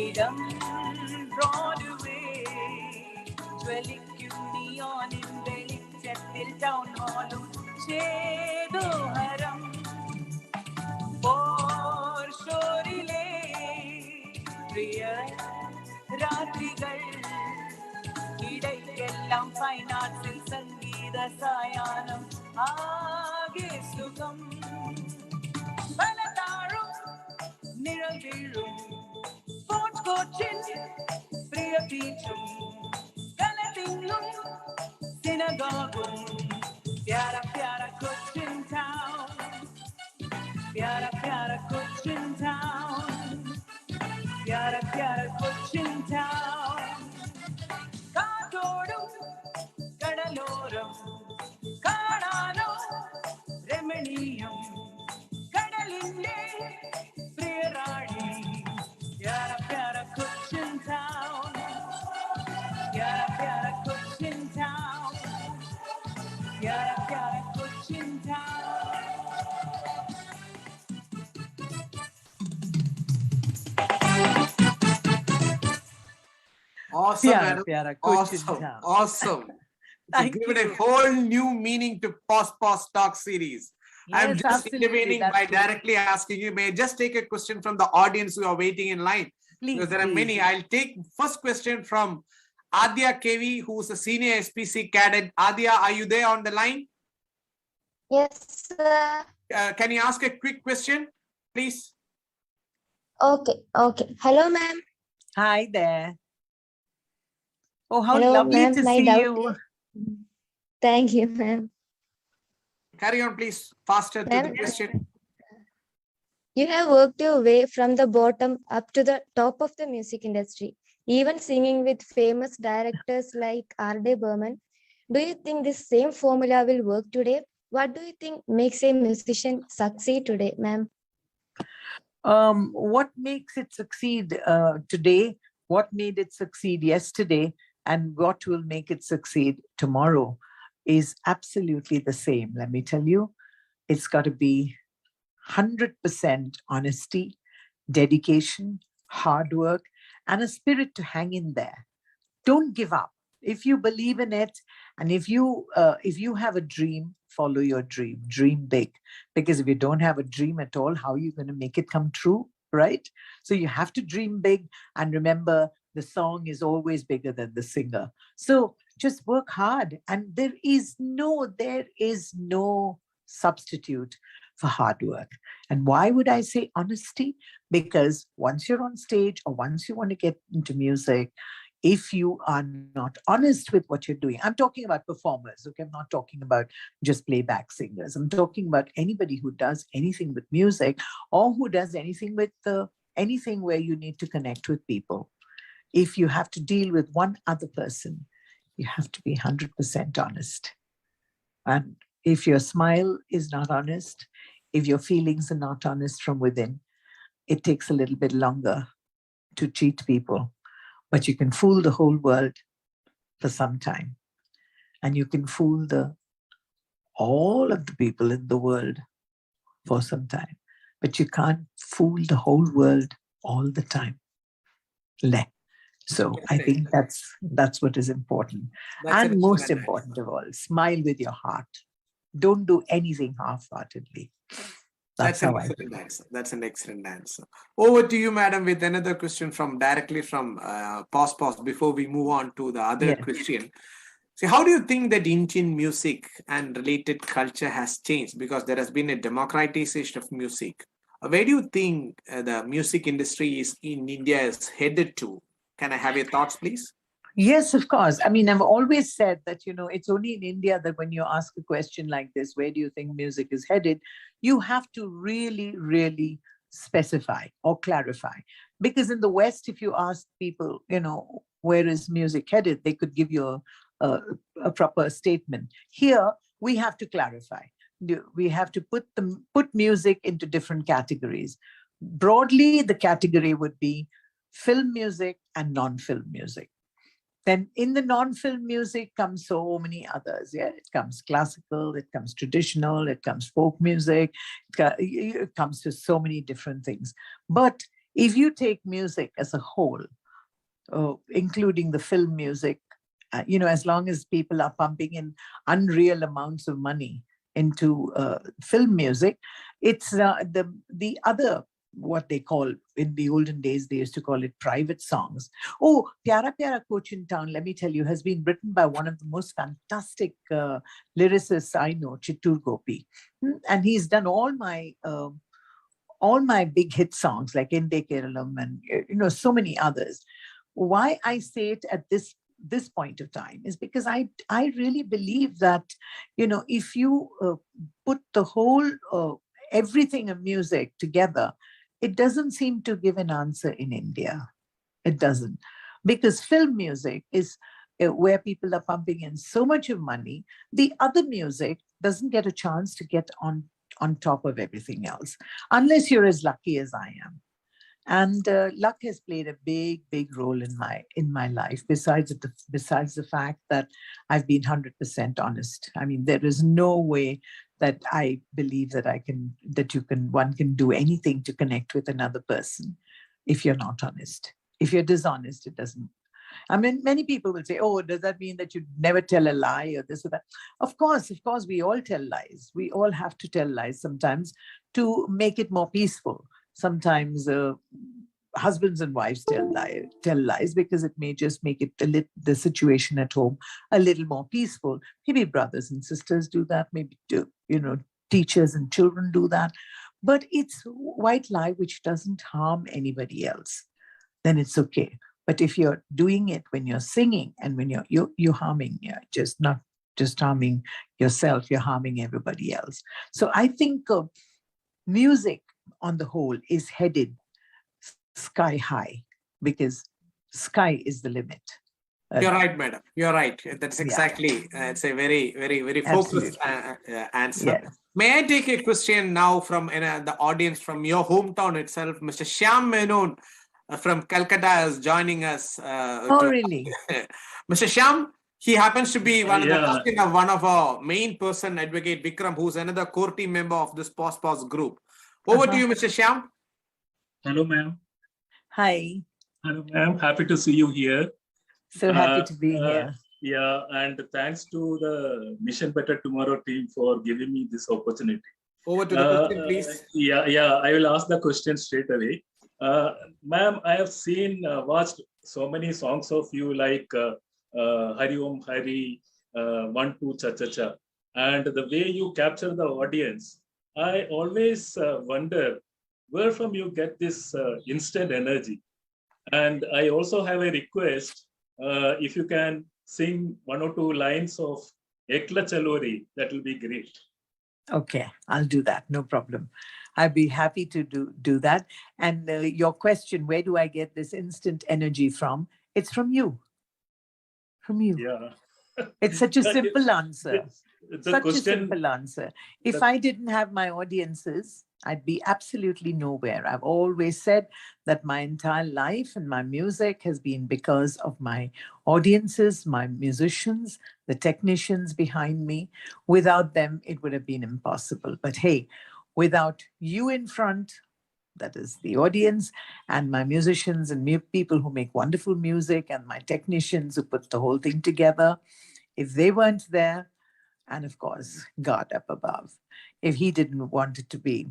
ഇടം ബ്രോഡ്വേ ജ്വലിക്കും നിയോണിൻ വെളിച്ചത്തിൽ ടൗൺ ഹാളും ചേതോഹരം പോർഷോറിലെ പ്രിയ രാത്രികൾ ഇടയ്ക്കെല്ലാം ഫൈൻ ആർട്സിൽ സംഗീത സായാഹ്നം ആകെ സുഖം പലതാഴും നിഴൽ വീഴും സ്പോർട്സ് കോച്ചിൻ പ്രിയ ബീച്ചും കലതിങ്ങും സിനഗോഗും പ്യാര പ്യാര കൊച്ചിൻ ടൗൺ പ്യാര പ്യാര കൊച്ചിൻ ടൗൺ പ്യാര പ്യാര കൊച്ചിൻ ടൗൺ. കാറ്റോടും കടലോരം കാണാനോ രമണീയം കടലിന്റെ പ്രിയറാണി പ്യാര പ്യാര കൊച്ചിൻ ടൗൺ പ്യാര പ്യാര കൊച്ചിൻ ടൗൺ പ്യാര പ്യാര Cochin town. Awesome, Pyara madam. Pyara Cochin Awesome, Town. awesome. Thank Give it a you. whole new meaning to Pause Talk series. I'm Yes, just absolutely, intervening that's by true. directly asking you. May I just take a question from the audience who are waiting in line? Please, Because there are please. many. I'll take first question from Adya KV, who's a senior SPC cadet. Adya, are you there on the line? Yes, sir. Can you ask a quick question, please? Okay, okay. Hello, ma'am. Hi there. Oh, how Hello, lovely ma'am. to My see doubt you. Thank you, ma'am. Carry on, please. Faster to the Ma'am. question. You have worked your way from the bottom up to the top of the music industry, even singing with famous directors like R.D. Burman. Do you think this same formula will work today? What do you think makes a musician succeed today, ma'am? What makes it succeed today what made it succeed yesterday and what will make it succeed tomorrow is absolutely the same. Let me tell you, it's got to be 100% honesty, dedication, hard work, and a spirit to hang in there. Don't give up. If you believe in it, and if you have a dream, follow your dream. Dream big. Because if you don't have a dream at all, how are you going to make it come true, right? So you have to dream big, and remember, the song is always bigger than the singer. So just work hard, and there is no substitute for hard work. And why would I say honesty? Because once you're on stage, or once you want to get into music, if you are not honest with what you're doing, I'm talking about performers, okay? I'm not talking about just playback singers. I'm talking about anybody who does anything with music, or who does anything with anything where you need to connect with people. If you have to deal with one other person, you have to be 100% honest. And if your smile is not honest, if your feelings are not honest from within, it takes a little bit longer to cheat people. But you can fool the whole world for some time. And you can fool all of the people in the world for some time. But you can't fool the whole world all the time. So I think that's what is important. And most important of all, smile with your heart. Don't do anything half-heartedly. That's an excellent answer. That's an excellent answer. Over to you, madam, with another question directly from Pause before we move on to the other question. So how do you think that Indian music and related culture has changed? Because there has been a democratization of music. Where do you think the music industry in India is headed to? Can I have your thoughts, please? Yes, of course. I mean, I've always said that, it's only in India that when you ask a question like this, where do you think music is headed? You have to really, really specify or clarify. Because in the West, if you ask people, where is music headed, they could give you a proper statement. Here, we have to clarify. We have to put music into different categories. Broadly, the category would be film music and non-film music. Then in the non-film music comes so many others. Yeah, it comes classical, it comes traditional, it comes folk music, it comes to so many different things. But if you take music as a whole, including the film music, as long as people are pumping in unreal amounts of money into film music, it's the other, what they call, in the olden days, they used to call it private songs. Oh, Pyara Pyara Cochin Town, let me tell you, has been written by one of the most fantastic lyricists I know, Chittur Gopi. And he's done all my big hit songs like Inde Keralam and so many others. Why I say it at this point of time is because I really believe that, if you put the whole everything of music together, it doesn't seem to give an answer in India. It doesn't. Because film music is where people are pumping in so much of money. The other music doesn't get a chance to get on top of everything else, unless you're as lucky as I am. And luck has played a big, big role in my life, besides the fact that I've been 100% honest. I mean, there is no way that I believe that one can do anything to connect with another person if you're not honest. If you're dishonest, it doesn't. I mean, many people will say, oh, does that mean that you never tell a lie or this or that? Of course, we all tell lies. We all have to tell lies sometimes to make it more peaceful. Sometimes husbands and wives tell lies because it may just make it the situation at home a little more peaceful. Maybe brothers and sisters do that. Maybe teachers and children do that. But it's white lie which doesn't harm anybody else. Then it's okay. But if you're doing it when you're singing and when you're harming, not just harming yourself, you're harming everybody else. So I think music on the whole is headed sky high, because sky is the limit. You're right, madam. You're right. That's exactly, it's a very, very, very focused answer. Yes. May I take a question now from the audience from your hometown itself, Mr. Shyam Menon? from Calcutta is joining us. Really? Mr. Shyam, he happens to be one of our main person, Advocate Vikram, who's another core team member of this POS group. Over to you, Mr. Shyam. Hello, ma'am. Hi. Hello, ma'am. Happy to see you here. So happy to be here. Yeah, and thanks to the Mission Better Tomorrow team for giving me this opportunity. Over to the question, please. I will ask the question straight away. Ma'am, I have watched so many songs of you like Hari Om Hari, 1, 2, Cha Cha Cha. And the way you capture the audience, I always wonder where from you get this instant energy. And I also have a request, if you can sing 1 or 2 lines of Ekla Chalori, that will be great. Okay, I'll do that. No problem. I'd be happy to do that. And your question, where do I get this instant energy from? It's from you. From you. Yeah. It's such a simple answer. A simple answer. If I didn't have my audiences, I'd be absolutely nowhere. I've always said that my entire life and my music has been because of my audiences, my musicians, the technicians behind me. Without them, it would have been impossible. But hey, without you in front, that is the audience, and my musicians and people who make wonderful music, and my technicians who put the whole thing together, if they weren't there, and of course, God up above, if he didn't want it to be,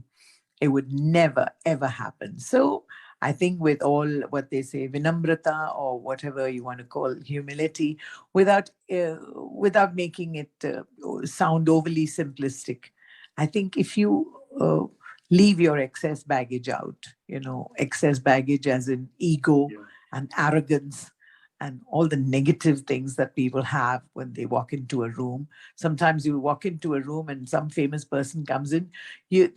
it would never, ever happen. So I think with all what they say, vinamrata, or whatever you want to call humility, without making it sound overly simplistic, I think if you leave your excess baggage out, excess baggage as in ego and arrogance, and all the negative things that people have when they walk into a room. Sometimes you walk into a room and some famous person comes in,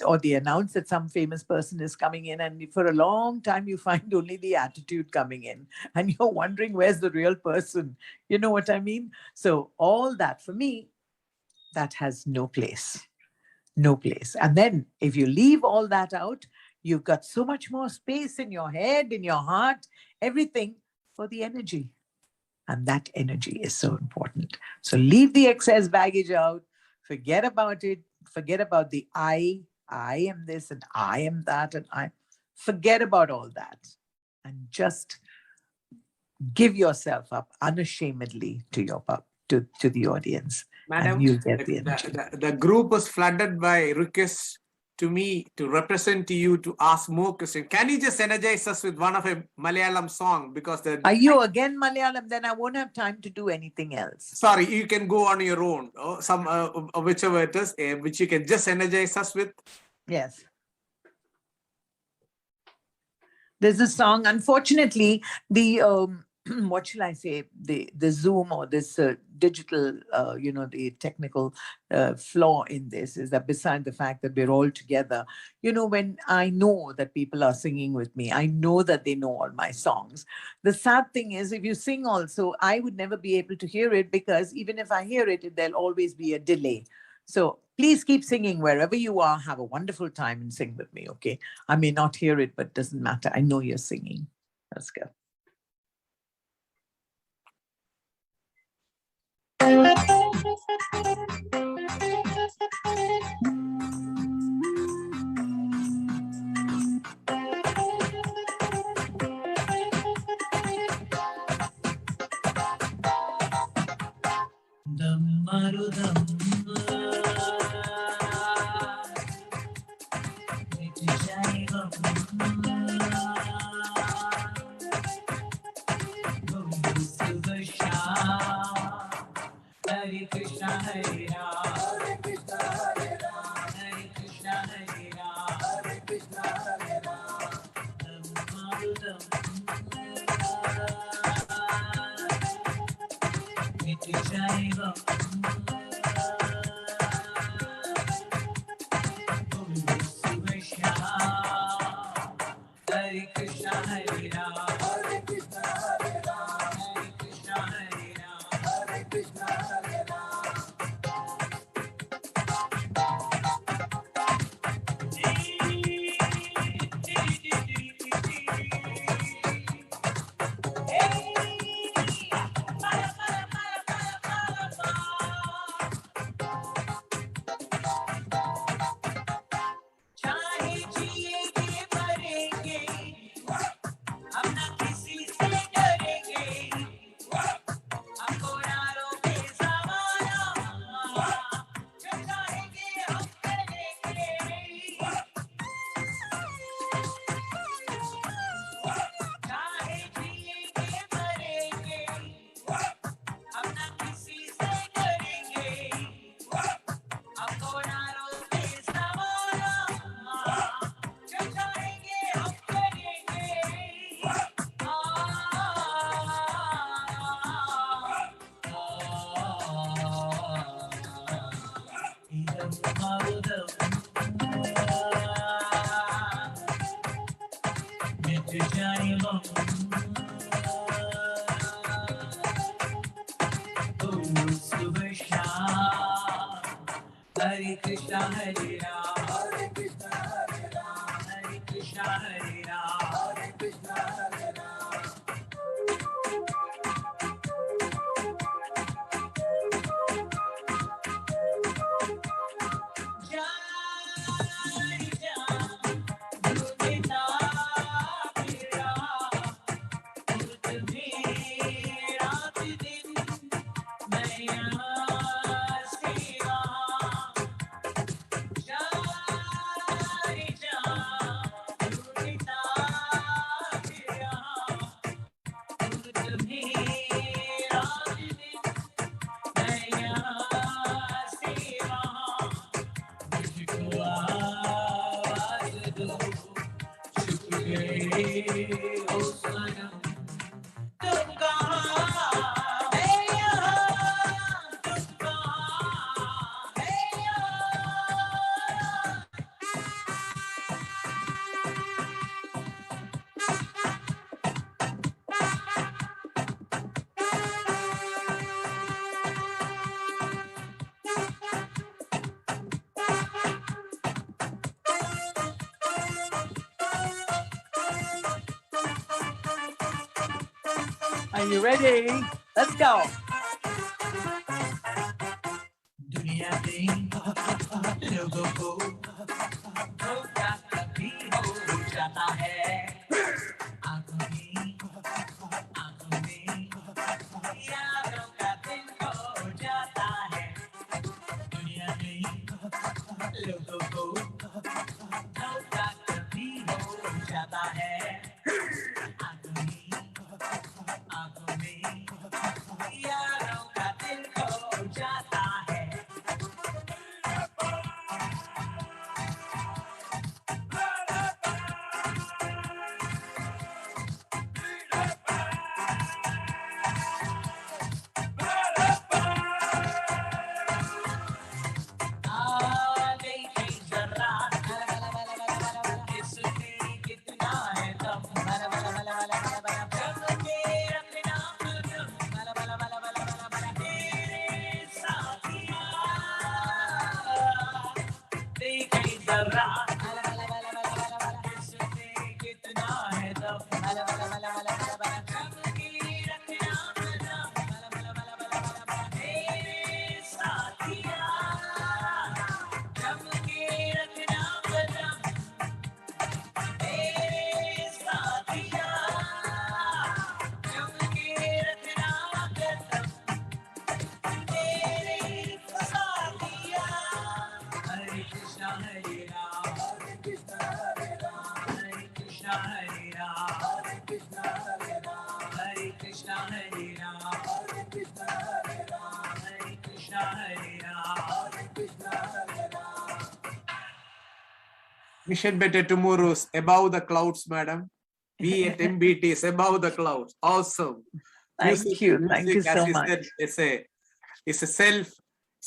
or they announce that some famous person is coming in, and for a long time you find only the attitude coming in, and you're wondering where's the real person. You know what I mean? So all that, for me, that has no place. No place. And then if you leave all that out, you've got so much more space in your head, in your heart, everything, for the energy. And that energy is so important. So leave the excess baggage out, forget about it, forget about the I am this and I am that, and forget about all that, and just give yourself up unashamedly to the audience. Madam, and you'll get the energy. The group was flooded by requests to me to represent to you to ask more questions. Can you just energize us with one of a Malayalam song? Because are you again Malayalam? Then I won't have time to do anything else. Sorry, you can go on your own. Some whichever it is, which you can just energize us with. Yes. There's a song. Unfortunately, the what shall I say? The Zoom or this digital, the technical flaw in this is that beside the fact that we're all together, when I know that people are singing with me, I know that they know all my songs. The sad thing is, if you sing also, I would never be able to hear it, because even if I hear it, there'll always be a delay. So please keep singing wherever you are. Have a wonderful time and sing with me, okay? I may not hear it, but it doesn't matter. I know you're singing. Let's go. Hare Krishna, Hare Ram, Hare Krishna, Hare Ram, Hare Krishna, Hare Ram, Hare Krishna, Hare Ram. Are you ready? Let's go. दुनिया में लोगों को धोखा कभी हो जाता है आंखों में यादों का दिन हो जाता है दुनिया में लोगों को धोखा कभी हो जाता है आंखों में यादों का दिन हो जाता है Mission Better Tomorrow's above the clouds, madam. We at MBT is above the clouds. Awesome. Thank you. Thank you so much. It's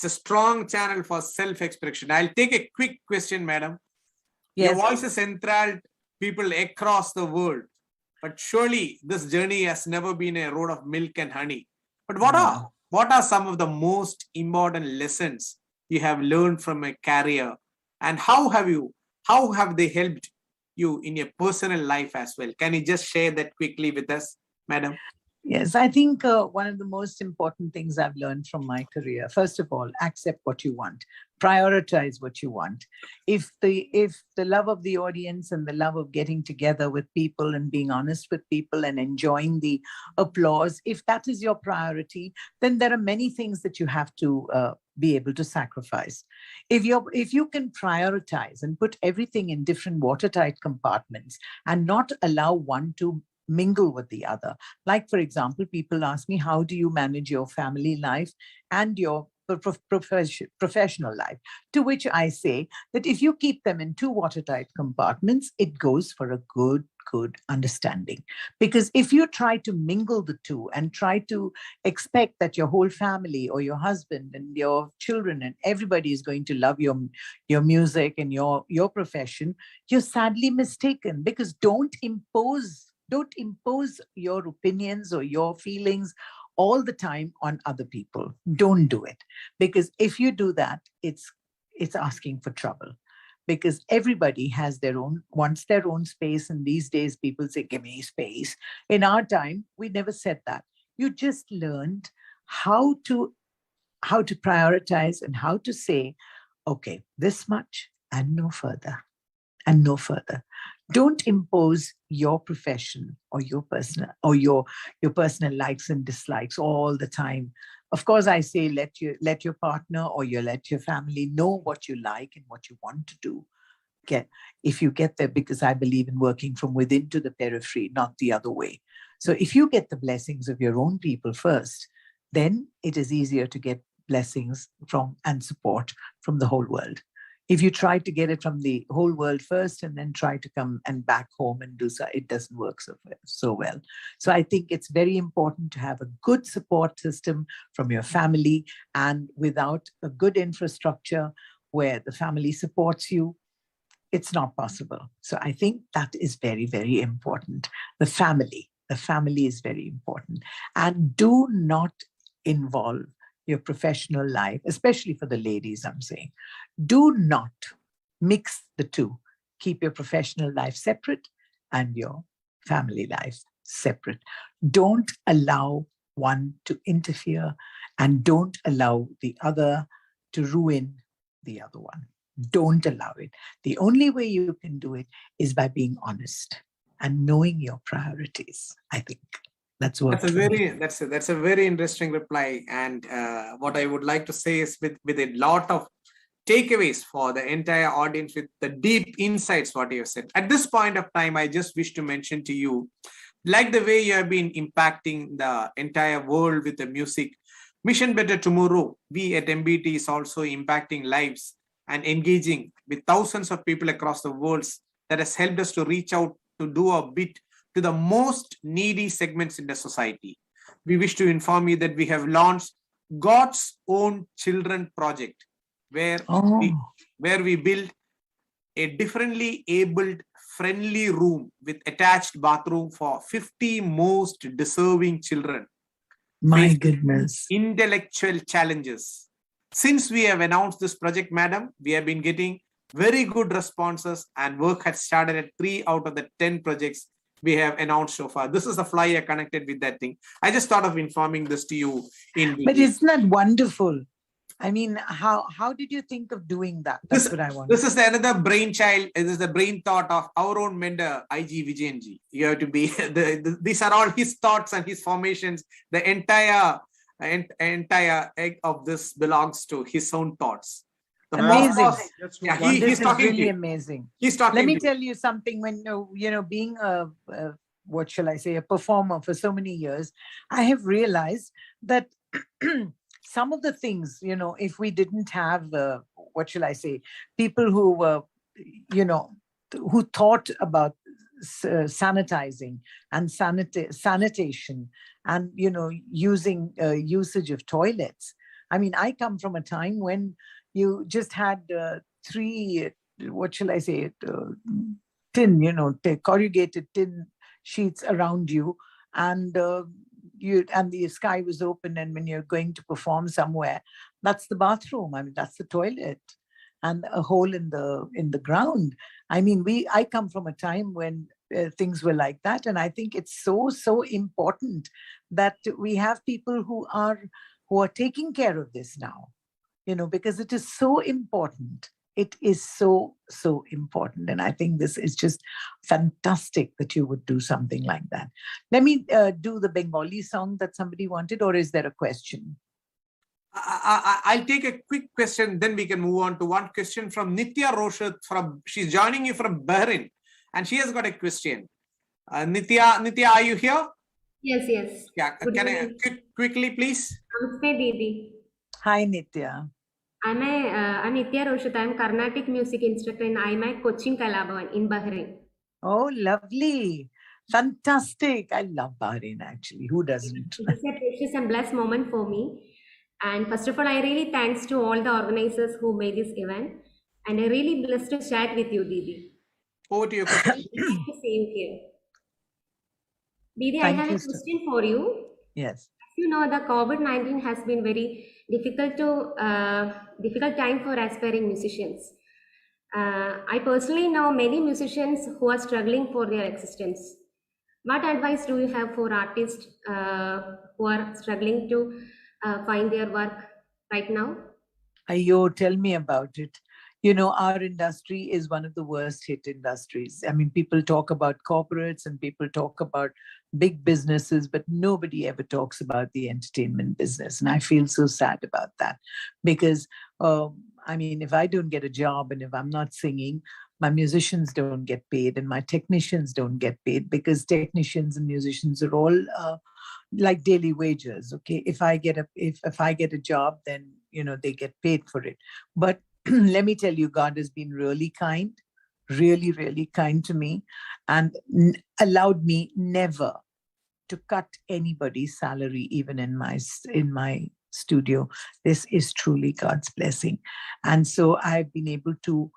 a strong channel for self-expression. I'll take a quick question, madam. Yes. Your voice has enthralled people across the world, but surely this journey has never been a road of milk and honey. But what are some of the most important lessons you have learned from a career, and how have they helped you in your personal life as well? Can you just share that quickly with us, madam? Yes, I think one of the most important things I've learned from my career, first of all, accept what you want. prioritize what you want. If the love of the audience and the love of getting together with people and being honest with people and enjoying the applause, if that is your priority, then there are many things that you have to be able to sacrifice. If you can prioritize and put everything in different watertight compartments and not allow one to mingle with the other. Like, for example, people ask me, how do you manage your family life and your professional life? To which I say that if you keep them in two watertight compartments, it goes for a good understanding. Because if you try to mingle the two and try to expect that your whole family or your husband and your children and everybody is going to love your music and your profession, you're sadly mistaken. Because don't impose your opinions or your feelings all the time on other people. Don't do it. Because if you do that, it's asking for trouble. Because everybody wants their own space. And these days people say, give me space. In our time, we never said that. You just learned how to prioritize and how to say, okay, this much and no further. And no further. Don't impose your profession or your personal likes and dislikes all the time. Of course, I say let your partner or let your family know what you like and what you want to do. If you get there, because I believe in working from within to the periphery, not the other way. So if you get the blessings of your own people first, then it is easier to get blessings from and support from the whole world. If you try to get it from the whole world first and then try to come and back home and do so, it doesn't work so well. So I think it's very important to have a good support system from your family, and without a good infrastructure where the family supports you, it's not possible. So I think that is very, very important. The family is very important. And do not involve your professional life, especially for the ladies, I'm saying. Do not mix the two. Keep your professional life separate and your family life separate. Don't allow one to interfere, and don't allow the other to ruin the other one. Don't allow it. The only way you can do it is by being honest and knowing your priorities, I think. That's a very interesting reply. And what I would like to say is with a lot of takeaways for the entire audience, with the deep insights what you have said. At this point of time, I just wish to mention to you, like the way you have been impacting the entire world with the music, Mission Better Tomorrow, we at MBT is also impacting lives and engaging with thousands of people across the world. That has helped us to reach out to do a bit to the most needy segments in the society. We wish to inform you that we have launched God's Own Children project, where we build a differently abled, friendly room with attached bathroom for 50 most deserving children. My goodness. Intellectual challenges. Since we have announced this project, madam, we have been getting very good responses, and work has started at 3 out of the 10 projects we have announced so far. This is the flyer connected with that thing. I just thought of informing this to you. But isn't that wonderful? I mean, how did you think of doing that? That's what I want. This is another brainchild. This is the brain thought of our own mentor, IG Vijayanji. You have to be, these are all his thoughts and his formations. The entire egg of this belongs to his own thoughts. Amazing. He's talking really amazing. He's talking. Let me tell you something. When being a what shall I say, a performer for so many years, I have realized that some of the things, if we didn't have what shall I say, people who were, who thought about sanitizing and sanitation and usage of toilets. I mean, I come from a time when you just had 3, what shall I say, tin, corrugated tin sheets around you, and the sky was open, and when you're going to perform somewhere, that's the bathroom. I mean, that's the toilet, and a hole in the ground. I mean, I come from a time when things were like that, and I think it's so important that we have people who are taking care of this now. because it is so important. It is so, so important. And I think this is just fantastic that you would do something like that. Let me do the Bengali song that somebody wanted, or is there a question? I'll take a quick question, then we can move on to one question from Nitya Roshat. She's joining you from Bahrain, and she has got a question. Nitya, are you here? Yes. Yeah, can I quickly, please? Namaste, Didi. Hi, Nitya. I'm Nitya Roshat. I'm Carnatic music instructor in IMAC Coaching Kalabhavan in Bahrain. Oh, lovely. Fantastic. I love Bahrain, actually. Who doesn't? It's a precious and blessed moment for me. And first of all, I really thanks to all the organizers who made this event. And I really blessed to chat with you, Didi. Over to your question. Same here. Didi, Thank I have you, a question for you. Yes. You know, the COVID-19 has been very difficult time for aspiring musicians. I personally know many musicians who are struggling for their existence. What advice do you have for artists who are struggling to find their work right now? Ayo, tell me about it. Our industry is one of the worst hit industries. I mean, people talk about corporates and people talk about big businesses, but nobody ever talks about the entertainment business. And I feel so sad about that because, if I don't get a job and if I'm not singing, my musicians don't get paid and my technicians don't get paid, because technicians and musicians are all like daily wages. Okay, if I get a job, then they get paid for it. But let me tell you, God has been really kind, really, really kind to me, and allowed me never to cut anybody's salary, even in my studio. This is truly God's blessing. And so I've been able to,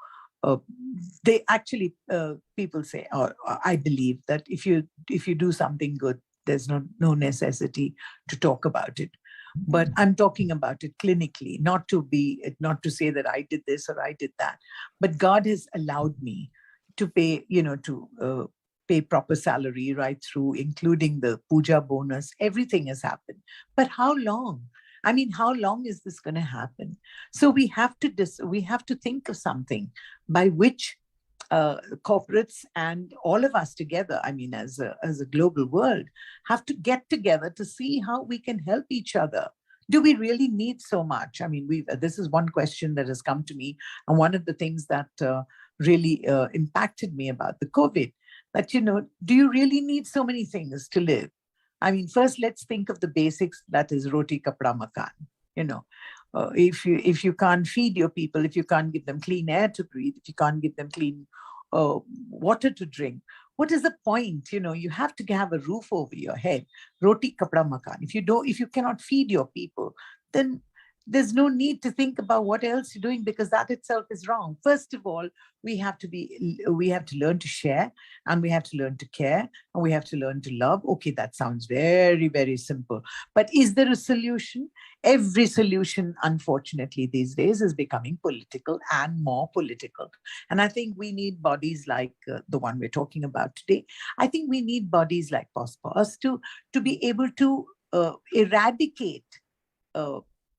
people say, or I believe that if you do something good, there's no necessity to talk about it. But I'm talking about it clinically, not to say that I did this or I did that. But God has allowed me to pay, pay proper salary right through, including the puja bonus. Everything has happened. But how long? I mean, how long is this going to happen? So we have to think of something by which corporates and all of us together, as a global world, have to get together to see how we can help each other. Do we really need so much? This is one question that has come to me, and one of the things that really impacted me about the COVID, that, do you really need so many things to live? First, let's think of the basics, that is roti, kapda, makan. If you can't feed your people, if you can't give them clean air to breathe, if you can't give them clean water to drink, what is the point? You have to have a roof over your head. Roti, kapda, makan. If you cannot feed your people, then there's no need to think about what else you're doing, because that itself is wrong. First of all, we have to learn to share, and we have to learn to care, and we have to learn to love. Okay, that sounds very, very simple. But is there a solution? Every solution, unfortunately, these days is becoming political and more political. And I think we need bodies like the one we're talking about today. I think we need bodies like POSPOS to be able to eradicate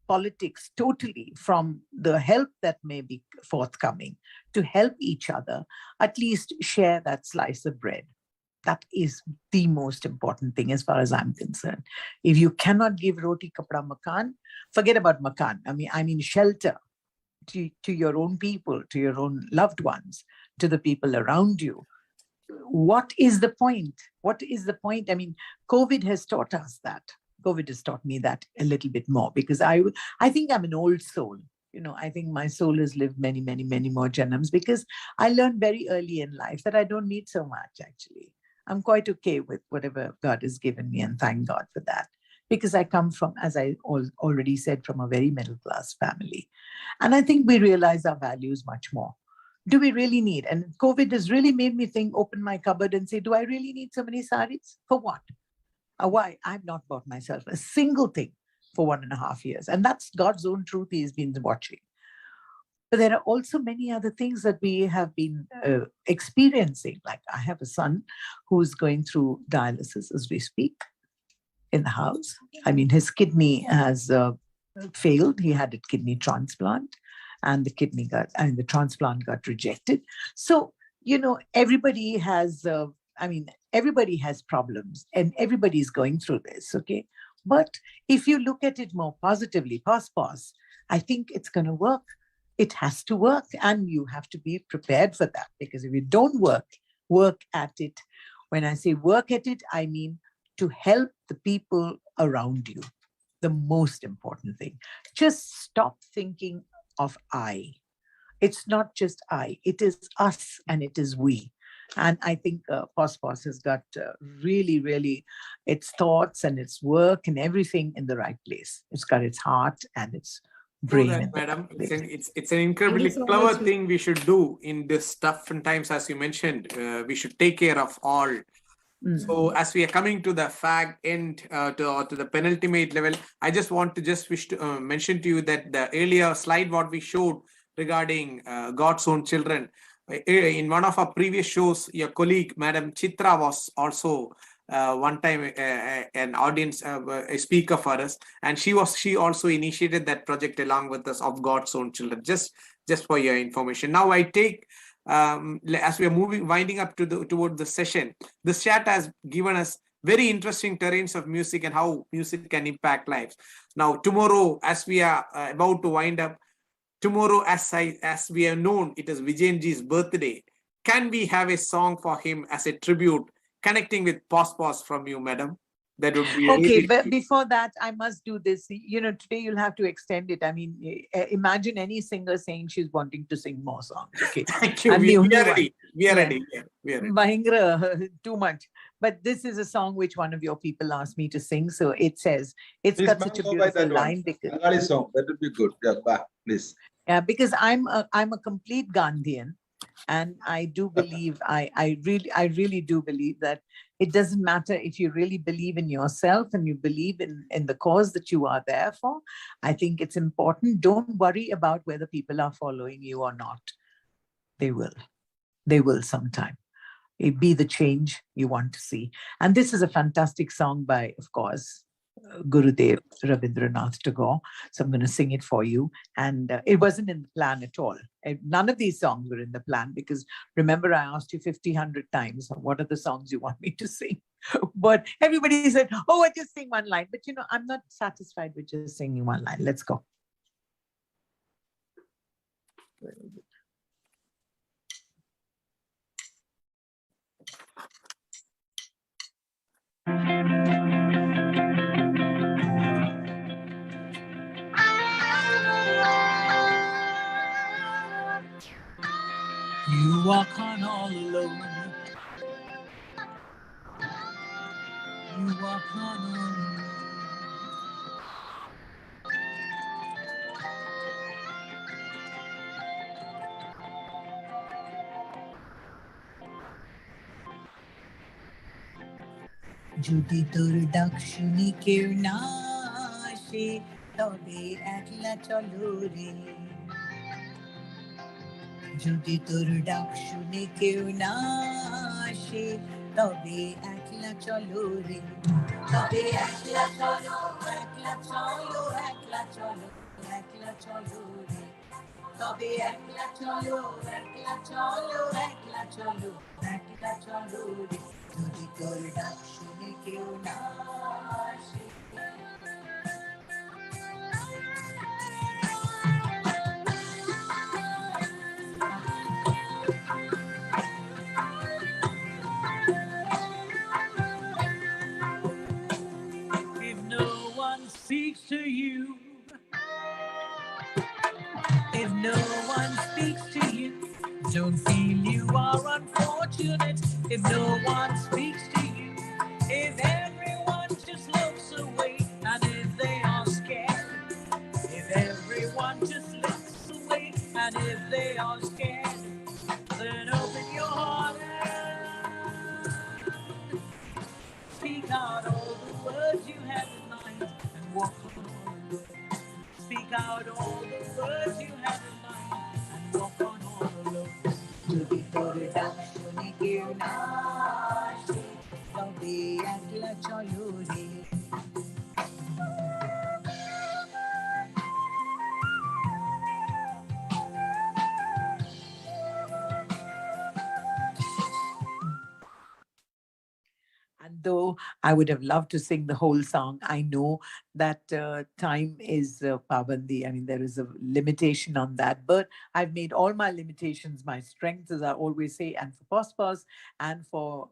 politics totally from the help that may be forthcoming, to help each other, at least share that slice of bread. That is the most important thing as far as I'm concerned. If you cannot give roti, kapda, makan, forget about makan. I mean shelter to your own people, to your own loved ones, to the people around you. What is the point? What is the point? COVID has taught us that. COVID has taught me that a little bit more, because I think I'm an old soul. I think my soul has lived many, many, many more janams, because I learned very early in life that I don't need so much, actually. I'm quite okay with whatever God has given me, and thank God for that. Because I come from, as I already said, from a very middle class family. And I think we realize our values much more. Do we really need? And COVID has really made me think, open my cupboard and say, do I really need so many saris? For what? Why? I've not bought myself a single thing for 1.5 years. And that's God's own truth. He's been watching. But there are also many other things that we have been experiencing. Like, I have a son who's going through dialysis as we speak in the house. His kidney has failed. He had a kidney transplant, and the transplant got rejected. So, everybody has, everybody has problems, and everybody's going through this, okay? But if you look at it more positively, pause, I think it's going to work. It has to work, and you have to be prepared for that, because if you don't work at it. When I say work at it, I mean to help the people around you. The most important thing. Just stop thinking of I. It's not just I, it is us and it is we. And I think POS has got really, really its thoughts and its work and everything in the right place. It's got its heart and its brain. That, madam, it's an incredibly clever thing we should do in this tough times, as you mentioned. We should take care of all. So as we are coming to the fact end, to the penultimate level, I just want to wish to mention to you that the earlier slide what we showed regarding God's own children, in one of our previous shows, your colleague, Madam Chitra, was also one time an audience, a speaker for us, and she also initiated that project along with us of God's own children. Just for your information. Now I take. As we are winding up toward the session, this chat has given us very interesting terrains of music and how music can impact lives. Now, tomorrow, as we are about to wind up, tomorrow, as we have known, it is Vijayanji's birthday. Can we have a song for him as a tribute, connecting with POS from you, madam? That would be okay. Really but before that, I must do this. Today you'll have to extend it. I mean, imagine any singer saying she's wanting to sing more songs. Okay, thank you. I'm We the only are one. ready. We are ready. Yeah, we are ready. Mahingra, too much. But this is a song which one of your people asked me to sing. So it says, it's got such a beautiful line. Bengali song, that would be good. Yeah, please. Yeah, because I'm a complete Gandhian. And I do believe, I really do believe that it doesn't matter if you really believe in yourself and you believe in the cause that you are there for. I think it's important. Don't worry about whether people are following you or not. They will. They will sometime. It be the change you want to see. And this is a fantastic song by, of course, Gurudev Rabindranath Tagore. So I'm going to sing it for you. And it wasn't in the plan at all. None of these songs were in the plan, because remember, I asked you 100 times, what are the songs you want me to sing? But everybody said, oh, I just sing one line. But I'm not satisfied with just singing one line. Let's go. You walk on all alone. You walk on all alone. যদি তোর ডাক শুনি কেউ না আসে, তবে একলা চলো রে। যদি তোর ডাক শুনে কেউ না আসে, তবে একলা চলো রে। তবে একলা চলো, একলা চলো, একলা চলো, একলা চলো রে। তবে একলা চলো, একলা চলো, একলা চলো, একলা চলো রে। যদি তোর ডাক শুনে কেউ না আসে। If no one speaks to you, if no one speaks to you, don't feel you are unfortunate. If no one speaks to you, if everyone just looks away, and if they are scared, if everyone just looks away, and if they are scared, then open your heart and speak out all the words you have in mind and walk on all alone. Speak out all the words you have in mind and walk on all alone. যদি তোর ডাক শুনে কেউ না আসে, তবে একলা চলো রে। though I would have loved to sing the whole song, I know that time is pabandi. I mean, there is a limitation on that, but I've made all my limitations my strengths, as I always say, and for Pospos and for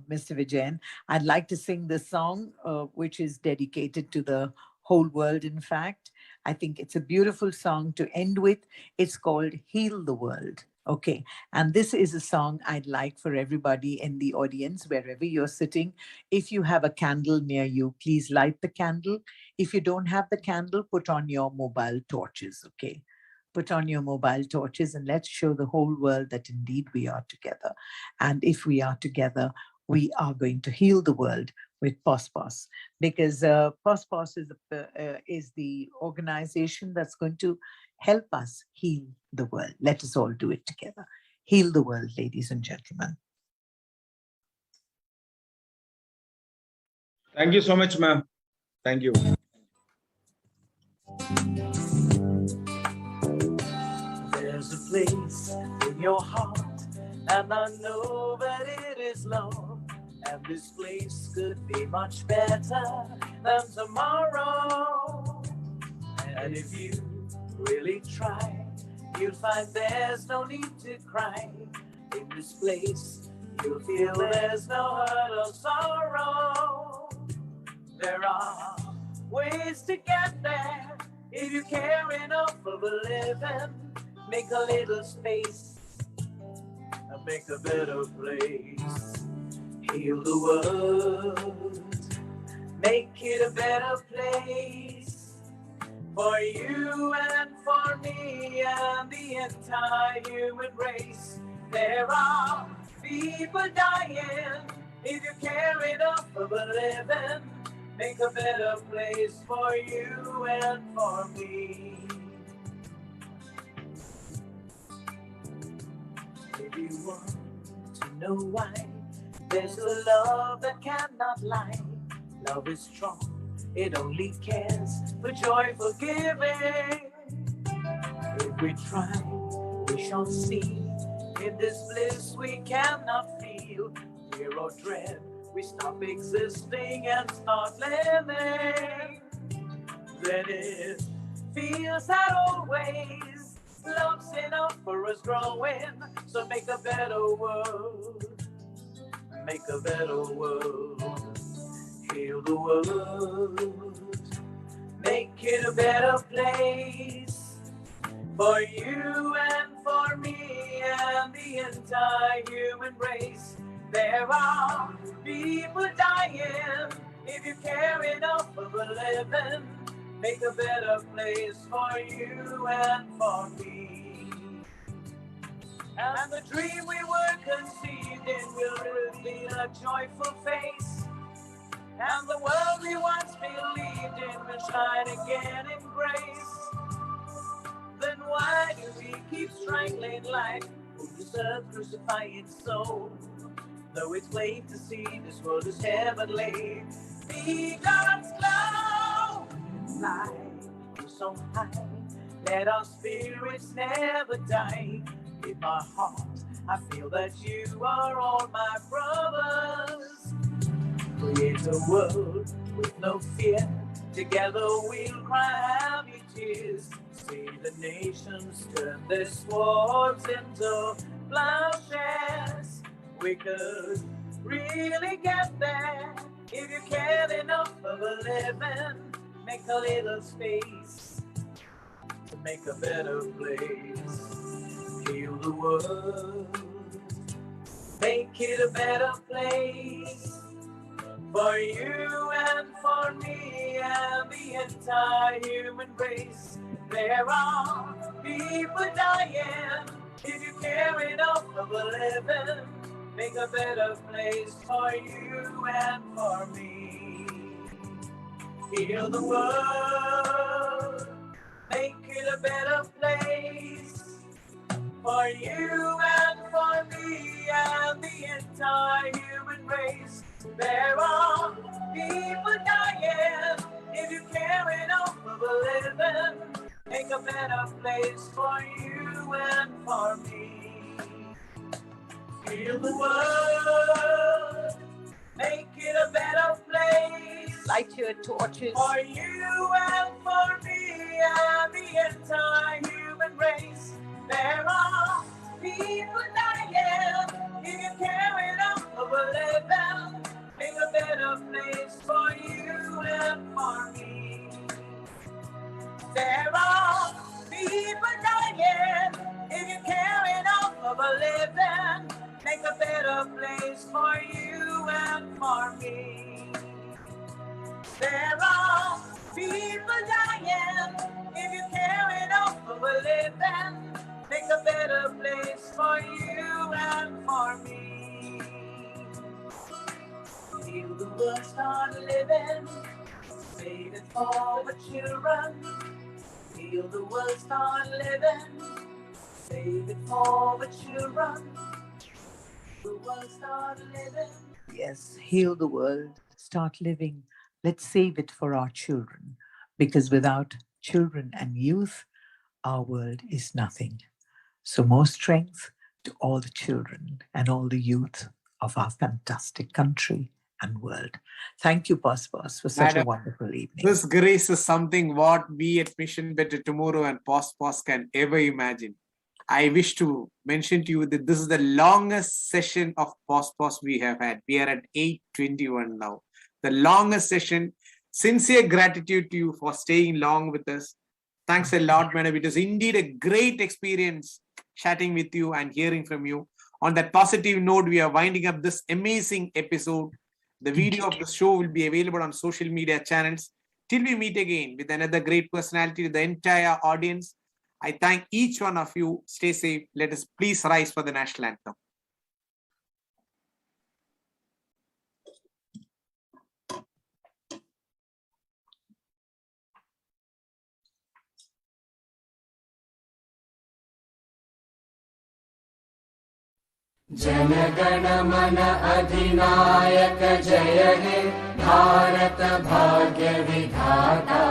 Mr. Vijayan, I'd like to sing this song, which is dedicated to the whole world, in fact. I think it's a beautiful song to end with. It's called Heal the World. Okay. And this is a song I'd like for everybody in the audience, wherever you're sitting. If you have a candle near you, please light the candle. If you don't have the candle, put on your mobile torches. Okay. Put on your mobile torches and let's show the whole world that indeed we are together. And if we are together, we are going to heal the world with Pospos, because Pospos is the organization that's going to help us heal the world. Let us all do it together. Heal the world, ladies and gentlemen. Thank you so much, ma'am. Thank you. There's a place in your heart, and I know that it is love. And this place could be much better than tomorrow. And if you really try, you'll find there's no need to cry. In this place, you'll feel there's no hurt or sorrow. There are ways to get there if you care enough for the living. Make a little space and make a better place. Heal the world, make it a better place for you and for me and the entire human race. There are people dying. If you care enough for the living, make a better place for you and for me. If you want to know why, there's a love that cannot lie. Love is strong, it only cares for joyful giving. If we try, we shall see. In this bliss we cannot feel fear or dread. We stop existing and start living. Then it feels that always love's enough for us growing. So make a better world. Make a better world. Heal the world. Make it a better place for you and for me and the entire human race. There are people dying. If you care enough for the living, make a better place for you and for me. And the dream we were conceived in will reveal a joyful face. And the world we once believed in will shine again in grace. Then why do we keep strangling life? Who deserves crucifying soul? Though it's plain to see this world is heavenly. Be God's glow, fly so high. Let our spirits never die. In my heart, I feel that you are all my brothers. Create a world with no fear. Together we'll cry happy tears. See the nations turn their swords into plowshares. We could really get there if you cared enough for the living. Make a little space to make a better place. Heal the world, make it a better place for you and for me and the entire human race. There are people dying. If you care enough for the living, make a better place for you and for me. Heal the world, make it a better place for you and for me and the entire human race. There are people dying. If you care enough for the living, make a better place for you and for me. Heal the world, make it a light your torches. For you and for me and the entire human race. There are people dying. If you care enough of a living, make a better place for you and for me. There are people dying. If you care enough of a living, make a better place for you and for me. There are people dying. If you care enough of a living, make a better place for you and for me. Heal the world, start living. Save it for the children. Heal the world, start living. Save it for the children. The world, start living. Yes, heal the world, start living. Let's save it for our children, because without children and youth, our world is nothing. So more strength to all the children and all the youth of our fantastic country and world. Thank you, Pos, for such a wonderful evening. This grace is something what we at Mission Better Tomorrow and Pos can ever imagine. I wish to mention to you that this is the longest session of Pos we have had. We are at 8:21 now. The longest session. Sincere gratitude to you for staying long with us. Thanks a lot, madam. It is indeed a great experience chatting with you and hearing from you. On that positive note, we are winding up this amazing episode. The video of the show will be available on social media channels. Till we meet again with another great personality to the entire audience, I thank each one of you. Stay safe. Let us please rise for the national anthem. जनगण मन अधिनायक जय हे भारत भाग्य विधाता।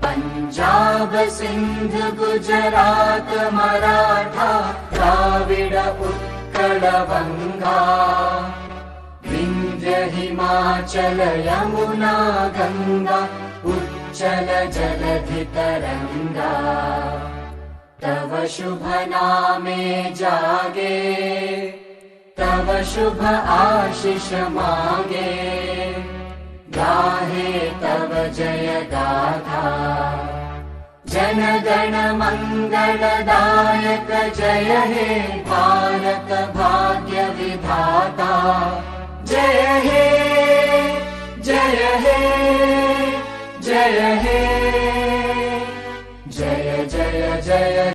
पंजाब सिंध गुजरात मराठा द्राविड उत्कल बंगा। विंध्य हिमाचल यमुना गंगा उच्चल जलधि तरंगा। तव शुभ नामे जागे तव शुभ आशीष मागे। गाहे तव जय गाथा जन गण मंगलदायक जय हे भारत भाग्य विधाता। जय हे